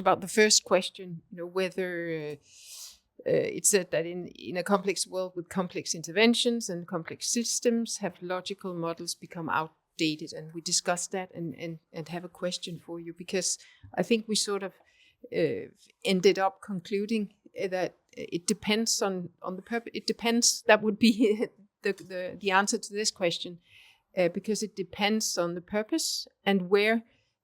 about the first question, whether it said that in a complex world with complex interventions and complex systems, have logical models become outdated? And we discussed that and have a question for you, because I think we sort of ended up concluding that it depends on the purpose. It depends. That would be the answer to this question, because it depends on the purpose and where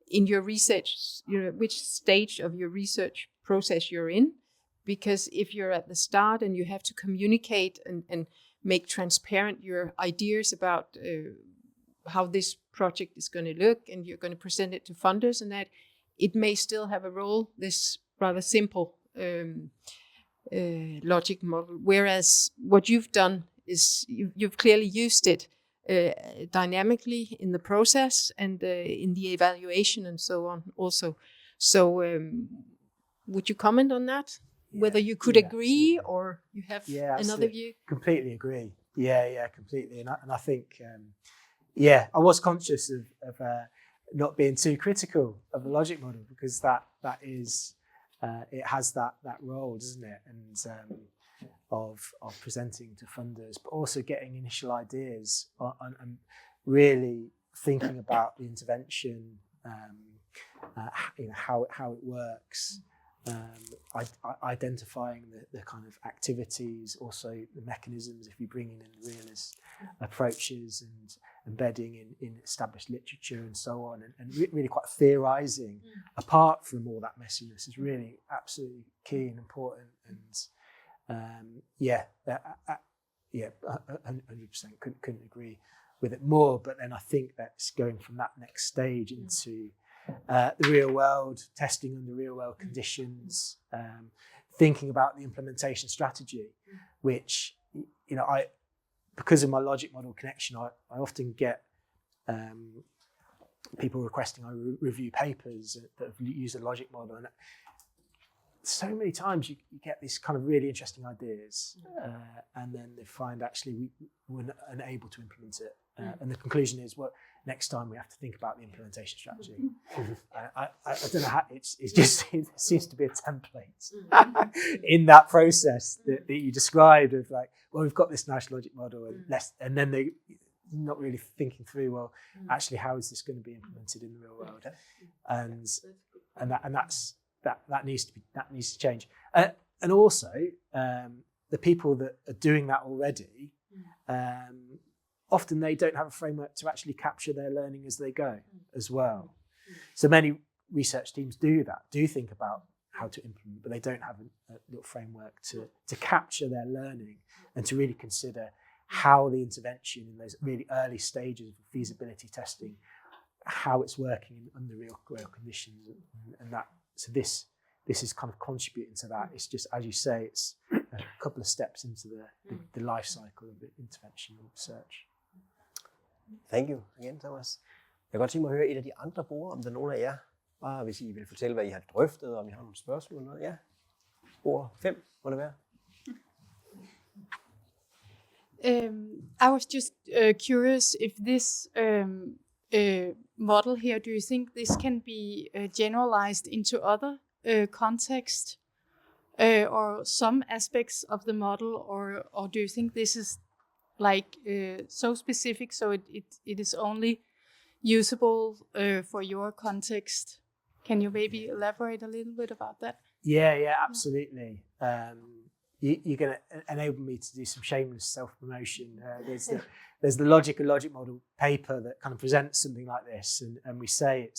in your research, which stage of your research process you're in. Because if you're at the start and you have to communicate and make transparent your ideas about how this project is going to look, and you're going to present it to funders and that, it may still have a role, this rather simple logic model. Whereas what you've done is you've clearly used it dynamically in the process and in the evaluation and so on also. So would you comment on that? Whether you could agree or you have another view? Completely agree. Yeah, completely. And I think, I was conscious of not being too critical of the logic model, because that is it has that role, doesn't it? And of presenting to funders, but also getting initial ideas and really thinking about the intervention, how it works. Identifying the kind of activities, also the mechanisms, if you're bringing in realist approaches and embedding in established literature and so on, and really quite theorizing apart from all that messiness is really absolutely key and important. And 100% couldn't agree with it more. But then I think that's going from that next stage into the real world, testing under real world conditions, thinking about the implementation strategy, which, because of my logic model connection, I often get people requesting I review papers that have used a logic model. And so many times you get these kind of really interesting ideas, and then they find actually we're unable to implement it. And the conclusion is, well, next time we have to think about the implementation strategy. I don't know how, it seems to be a template in that process that you described of like, well, we've got this nice logic model, and then they not really thinking through, well, actually, how is this going to be implemented in the real world? That needs to change. And also, the people that are doing that already, often they don't have a framework to actually capture their learning as they go as well. So many research teams do think about how to implement, but they don't have a little framework to capture their learning and to really consider how the intervention in those really early stages of feasibility testing, how it's working under real conditions, and that. So this is kind of contributing to that. It's just, as you say, it's a couple of steps into the life cycle of the intervention and research. Thank you again, Thomas. Jeg kan godt tænke mig at høre et af de andre brugere, om der er nogen af jer, bare hvis I vil fortælle, hvad I har drøftet, og om I har nogle spørgsmål eller noget. Ja, ord 5 må det være. I was just curious if this model here, do you think this can be generalized into other context or some aspects of the model, or do you think this is like so specific so it is only usable for your context? Can you maybe elaborate a little bit about that? Yeah, absolutely. You're going to enable me to do some shameless self-promotion. There's the Logic and Logic Model paper that kind of presents something like this, and we say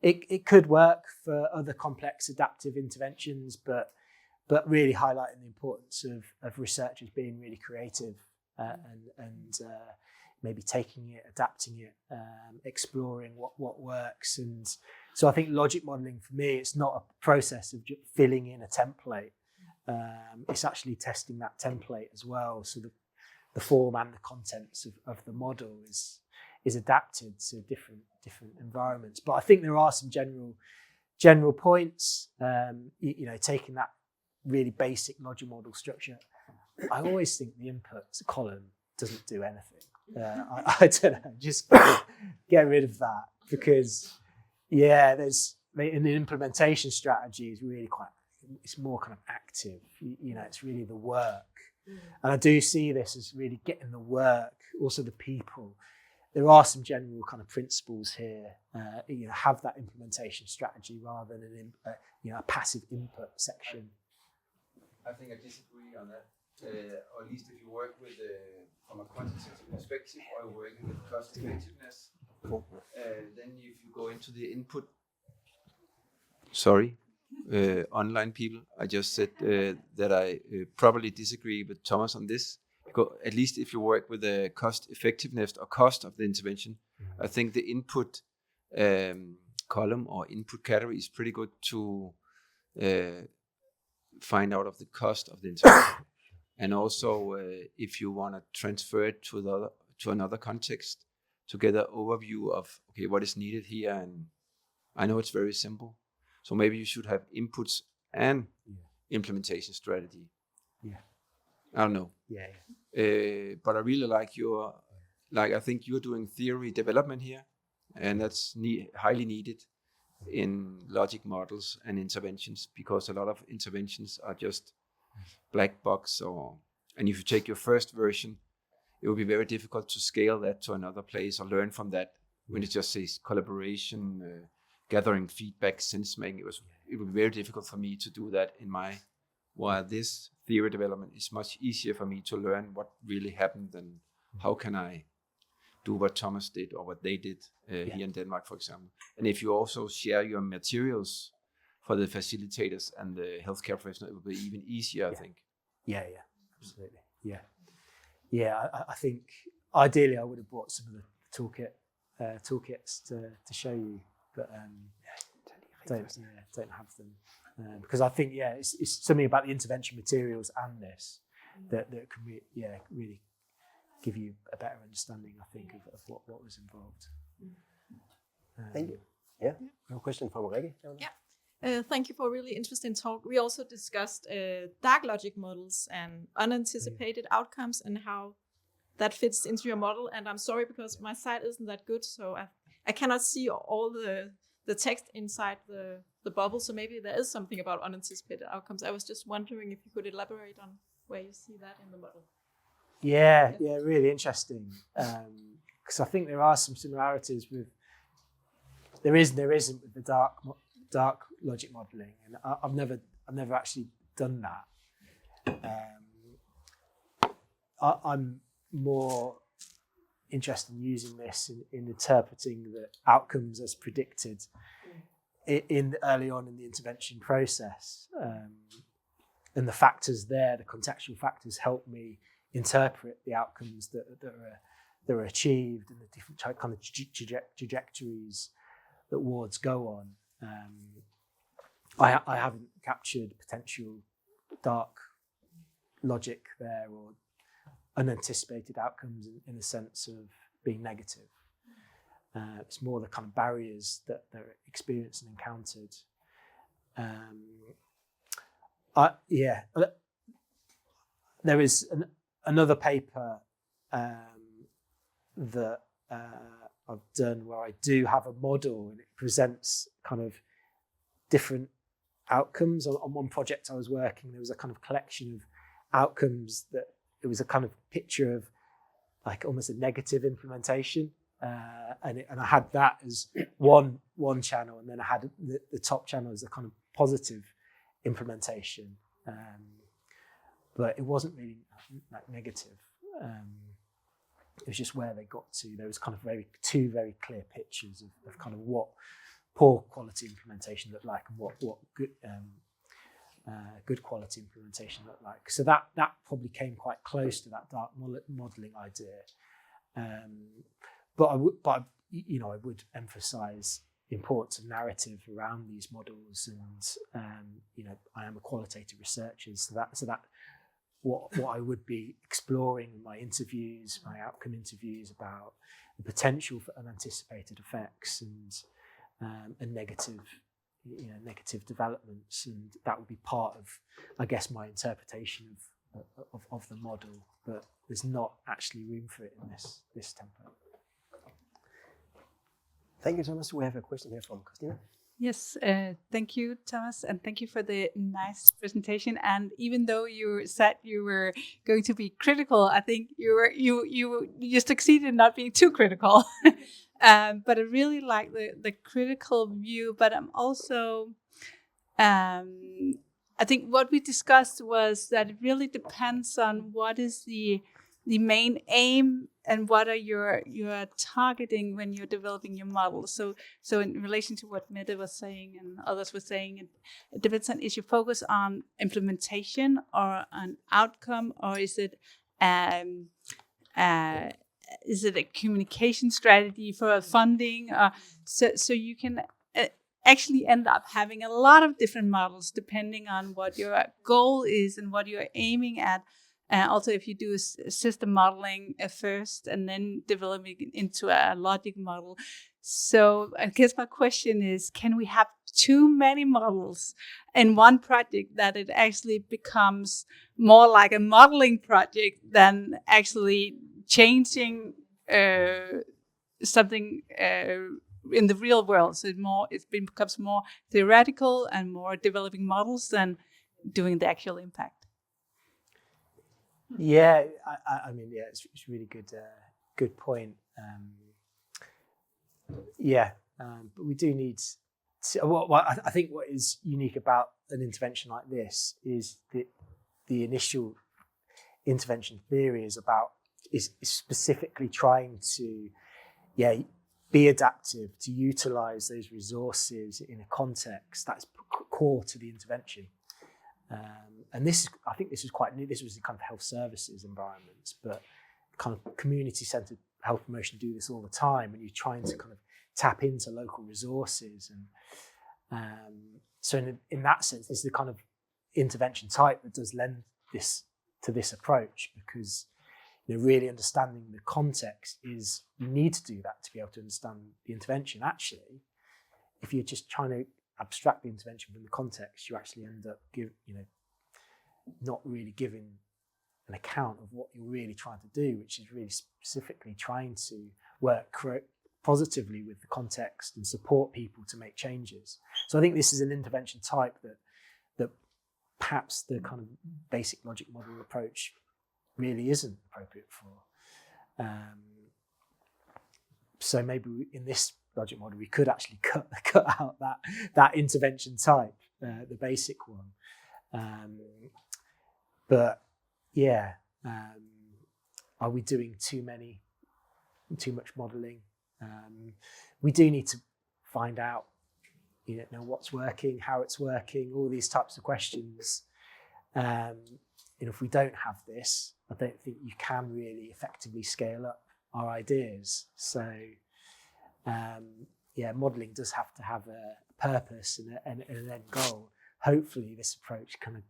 it could work for other complex adaptive interventions, but really highlighting the importance of researchers being really creative and maybe taking it, adapting it, exploring what works. And so I think logic modeling for me, it's not a process of just filling in a template. It's actually testing that template as well. So the form and the contents of the model is adapted to different environments. But I think there are some general points. Taking that really basic logic model structure, I always think the inputs column doesn't do anything. I don't know, just get rid of that, because there's an implementation strategy is really it's more kind of active. It's really the work, and I do see this as really getting the work, also the people. There are some general kind of principles here. Have that implementation strategy rather than a passive input section. I think I disagree on that. Or at least if you work with from a quantitative perspective, or working with cost effectiveness, then if you go into the input. Sorry, online people. I just said that I probably disagree with Thomas on this. Because at least if you work with the cost effectiveness or cost of the intervention, I think the input column or input category is pretty good to find out of the cost of the intervention. And also, if you want to transfer it to another context, to get an overview of what is needed here. And I know it's very simple, so maybe you should have inputs and implementation strategy. Yeah, I don't know. Yeah. But I really like I think you're doing theory development here, and that's highly needed in logic models and interventions, because a lot of interventions are just black box, and if you take your first version, it will be very difficult to scale that to another place or learn from that when it just says collaboration, gathering feedback, sense making. It would be very difficult for me to do that while this theory development is much easier for me to learn what really happened and how can I do what Thomas did or what they did here in Denmark, for example. And if you also share your materials for the facilitators and the healthcare professionals, it will be even easier, I think. Yeah, absolutely. I think ideally I would have brought some of the toolkits to show you, but don't have them because I think it's something about the intervention materials and this that can really give you a better understanding, I think, of what was involved. Thank you. Yeah. No question from Rikke. Yeah. Thank you for a really interesting talk. We also discussed dark logic models and unanticipated outcomes and how that fits into your model. And I'm sorry because my site isn't that good, so I cannot see all the text inside the bubble. So maybe there is something about unanticipated outcomes. I was just wondering if you could elaborate on where you see that in the model. Yeah, really interesting. Because I think there are some similarities with there isn't with the dark logic modeling, and I've never actually done that. I'm more interested in using this in interpreting the outcomes as predicted in early on in the intervention process, and the factors there, the contextual factors, help me interpret the outcomes that are achieved and the different kind of trajectories that wards go on. I haven't captured potential dark logic there or unanticipated outcomes in the sense of being negative. It's more the kind of barriers that they're experienced and encountered. There is another paper that I've done where I do have a model and it presents kind of different outcomes. On one project I was working, there was a kind of collection of outcomes that it was a kind of picture of like almost a negative implementation, and I had that as one channel, and then I had the top channel as a kind of positive implementation, but it wasn't really like negative. It was just where they got to. There was kind of two very clear pictures of kind of what poor quality implementation looked like and what good quality implementation looked like. So that probably came quite close to that dark modelling idea. But I would emphasise the importance of narrative around these models, and I am a qualitative researcher, so that what I would be exploring in my interviews, my outcome interviews, about the potential for unanticipated effects and negative developments, and that would be part of, I guess, my interpretation of the model. But there's not actually room for it in this template. Thank you, Thomas. We have a question here from Christina. Yes, thank you, Thomas, and thank you for the nice presentation. And even though you said you were going to be critical, I think you succeeded in not being too critical. But I really like the critical view. But I'm also, I think what we discussed was that it really depends on what is the main aim and what are you're targeting when you're developing your model. So in relation to what Mette was saying and others were saying, it depends on, is you focus on implementation or an outcome, or is it a communication strategy for funding? So you can actually end up having a lot of different models depending on what your goal is and what you're aiming at. Also, if you do system modeling first and then developing it into a logic model. So I guess my question is, can we have too many models in one project that it actually becomes more like a modeling project than actually changing something in the real world? So it becomes more theoretical and more developing models than doing the actual impact. Yeah, I mean, yeah, it's really good point. But we do need to, I think what is unique about an intervention like this is that the initial intervention theory is specifically trying to, be adaptive, to utilize those resources in a context that's core to the intervention. And I think this is quite new. This was in kind of health services environments, but kind of community-centered health promotion do this all the time, and you're trying to kind of tap into local resources. And so in that sense, this is the kind of intervention type that does lend to this approach, because really understanding the context is, you need to do that to be able to understand the intervention. Actually, if you're just trying to abstract the intervention from the context, you actually end up not really giving an account of what you're really trying to do, which is really specifically trying to work positively with the context and support people to make changes. So I think this is an intervention type that perhaps the kind of basic logic model approach really isn't appropriate for. So maybe in this logic model we could actually cut out that intervention type, the basic one. But yeah, are we doing too much modelling? We do need to find out, what's working, how it's working, all these types of questions. If we don't have this, I don't think you can really effectively scale up our ideas. So modelling does have to have a purpose and an end goal. Hopefully this approach can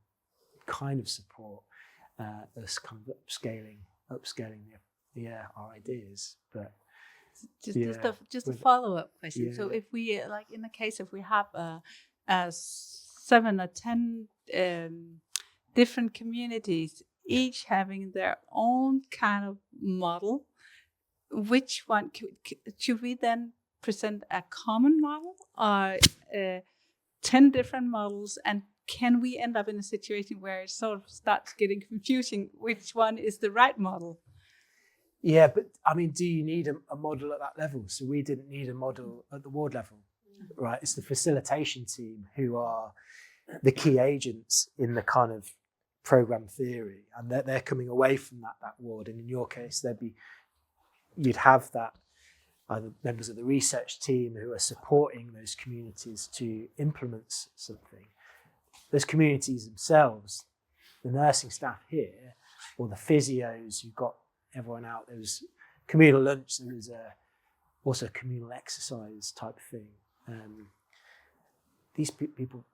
kind of support us kind of upscaling our ideas. But just a follow-up question. Yeah. So if we, like in the case, if we have a 7 or 10 different communities, each having their own kind of model, which one should we then present a common model, or 10 different models, and can we end up in a situation where it sort of starts getting confusing which one is the right model? Yeah, but I mean, do you need a model at that level? So we didn't need a model at the ward level, right? It's the facilitation team who are the key agents in the kind of program theory, and they're coming away from that ward. And in your case, you'd have that either members of the research team who are supporting those communities to implement something. Those communities themselves, the nursing staff here, or the physios who got everyone out. There was communal lunch. There was also a communal exercise type thing. These people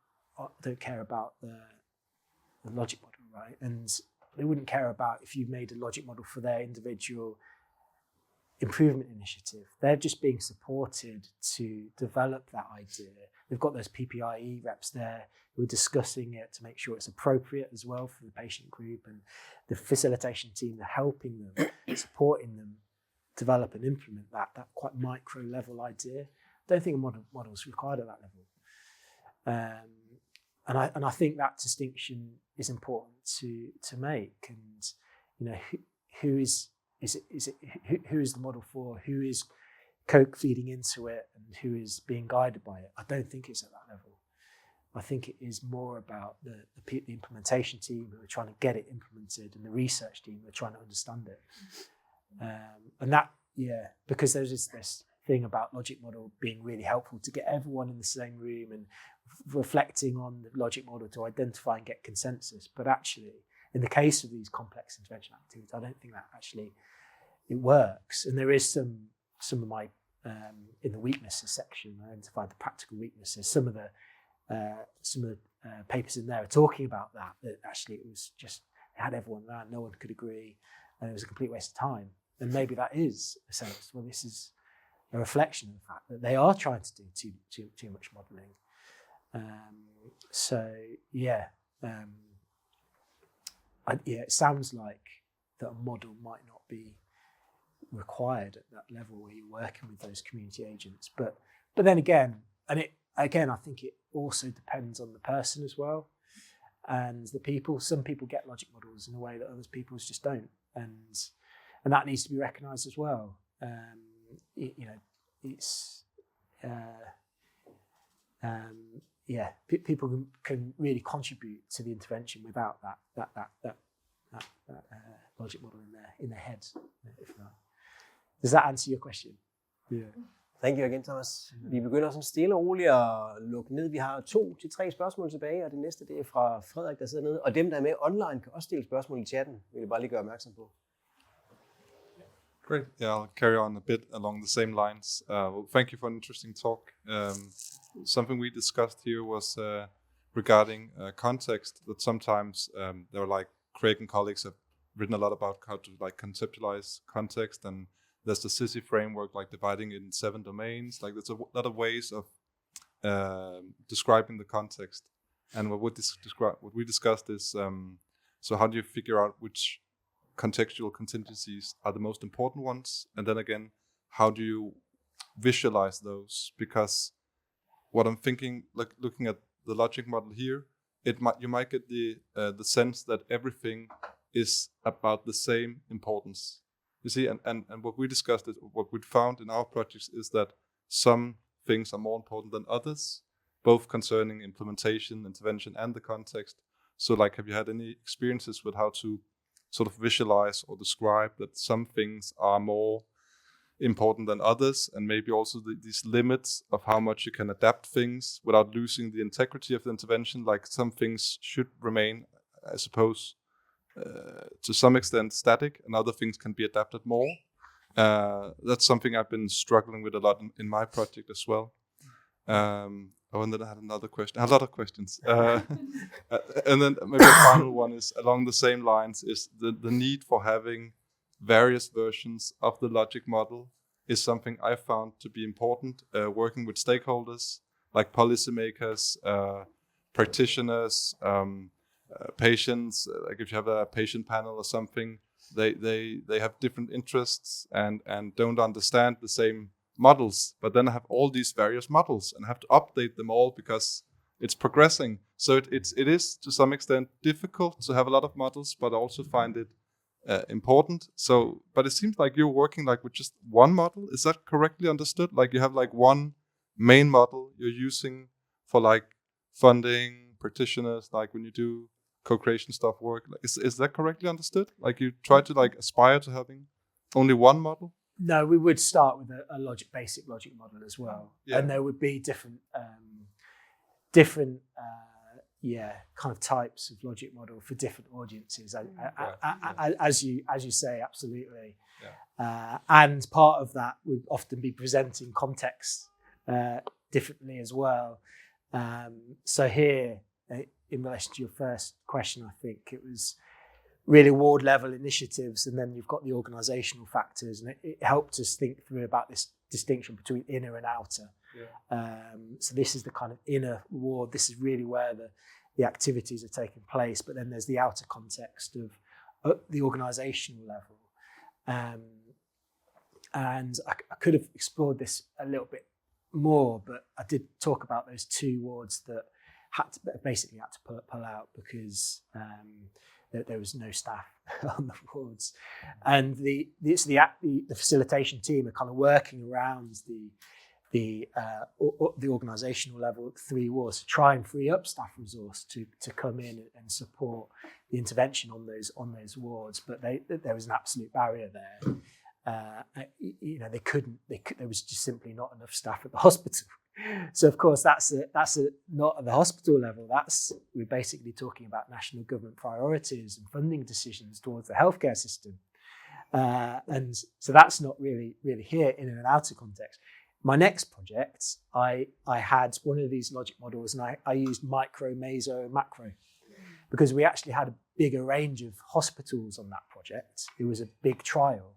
don't care about the logic model, right? And they wouldn't care about if you made a logic model for their individual improvement initiative. They're just being supported to develop that idea. They've got those PPIE reps there who are discussing it to make sure it's appropriate as well for the patient group, and the facilitation team are helping them, supporting them develop and implement that quite micro level idea. I don't think a model is required at that level. And I think that distinction is important to make. And you know, who is the model for? Who is Coke feeding into it, and who is being guided by it? I don't think it's at that level. I think it is more about the implementation team who are trying to get it implemented, and the research team who are trying to understand it. And that, yeah, because there's this thing about logic model being really helpful to get everyone in the same room and reflecting on the logic model to identify and get consensus. But actually, in the case of these complex intervention activities, I don't think that actually it works. And there is some of my in the weaknesses section, I identified the practical weaknesses. Some of the papers in there are talking about that actually it was just, it had everyone around, no one could agree, and it was a complete waste of time. And maybe that is a sense, well, this is a reflection of the fact that they are trying to do too much modelling. It sounds like that a model might not be required at that level where you're working with those community agents. But then again, I think it also depends on the person as well, and the people. Some people get logic models in a way that other people just don't, and that needs to be recognised as well. People can really contribute to the intervention without that logic model in their heads. Does that answer your question? Yeah. Thank you again, Thomas. Vi begynder sådan stille og roligt at lukke ned. Vi har 2 til 3 spørgsmål tilbage, og det næste det er fra Frederik, der sidder nede. Og dem, der er med online, kan også stille spørgsmål i chatten. Vil jeg bare lige gøre opmærksom på. Great. Yeah, I'll carry on a bit along the same lines. Well, thank you for an interesting talk. Something we discussed here was regarding context, that sometimes there are like Craig and colleagues have written a lot about how to like conceptualize context, and there's the CISI framework, like dividing it in 7 domains. Like there's a lot of ways of describing the context. And what we discussed is, so how do you figure out which contextual contingencies are the most important ones? And then again, how do you visualize those? Because what I'm thinking, like looking at the logic model here, you might get the sense that everything is about the same importance. You see, and what we discussed, what we found in our projects is that some things are more important than others, both concerning implementation, intervention, and the context. So like, have you had any experiences with how to sort of visualize or describe that some things are more important than others, and maybe also these limits of how much you can adapt things without losing the integrity of the intervention? Like some things should remain, I suppose, to some extent static, and other things can be adapted more. That's something I've been struggling with a lot in my project as well. And then I had another question. I had a lot of questions. And then maybe the final one is along the same lines, is the need for having various versions of the logic model is something I found to be important, working with stakeholders like policymakers, practitioners, patients. Like if you have a patient panel or something, they have different interests and don't understand the same models, but then I have all these various models and I have to update them all because it's progressing. So it is to some extent difficult to have a lot of models, but I also find it important. So, but it seems like you're working like with just one model. Is that correctly understood? Like you have like one main model you're using for like funding practitioners, like when you do co-creation stuff work. Like, is that correctly understood? Like you try to like aspire to having only one model? No, we would start with a basic logic model as well, and there would be different kind of types of logic model for different audiences. As you say, absolutely. Yeah. And part of that would often be presenting context differently as well. So here, in relation to your first question, I think it was really ward level initiatives, and then you've got the organizational factors, and it helped us think through about this distinction between inner and outer. So this is the kind of inner ward. This is really where the activities are taking place, but then there's the outer context of the organizational level. And I could have explored this a little bit more, but I did talk about those two wards that had to pull out because there was no staff on the wards, and the facilitation team are kind of working around the organizational level at 3 wards to try and free up staff resource to come in and support the intervention on those wards, but there was an absolute barrier there. There was just simply not enough staff at the hospital. So of course that's not at the hospital level. We're basically talking about national government priorities and funding decisions towards the healthcare system, and so that's not really here in an outer context. My next project, I had one of these logic models, and I used micro, meso, and macro, because we actually had a bigger range of hospitals on that project. It was a big trial.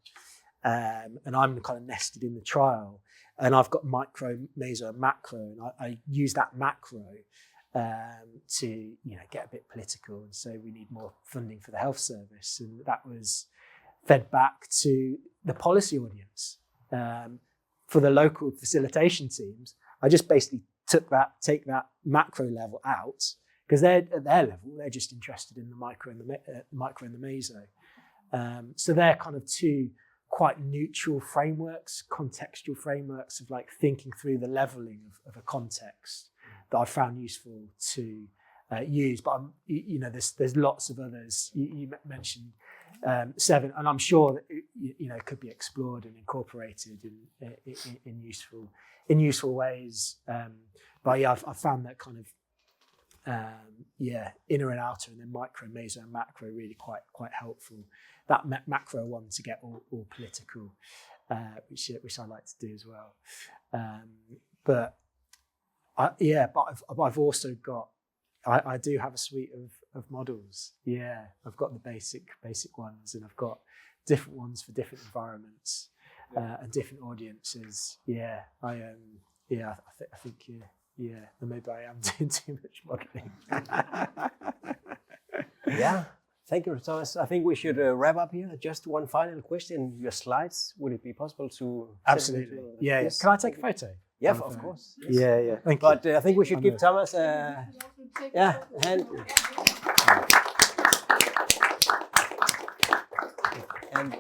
And I'm kind of nested in the trial, and I've got micro, meso, and macro, and I use that macro to get a bit political and say we need more funding for the health service, and that was fed back to the policy audience. For the local facilitation teams, I just basically take that macro level out, because they're at their level, they're just interested in the micro and the meso. So they're kind of two quite neutral frameworks, contextual frameworks of like thinking through the leveling of a context that I found useful to use. But there's lots of others. You mentioned 7, and I'm sure that it could be explored and incorporated in useful ways. But yeah, I've found that kind of inner and outer, and then micro, meso, and macro really quite helpful. That macro one to get all political, which I like to do as well. But I've also got, I do have a suite of models. Yeah, I've got the basic ones, and I've got different ones for different environments and different audiences. Yeah, I think maybe I am doing too much modeling. Yeah. Thank you, Thomas. I think we should wrap up here. Just one final question. Your slides, would it be possible to... Absolutely. Yeah. Yes. Can I take a photo? Yeah, of course. Yes. Yeah. Thank you. But I think we should give Thomas a hand. And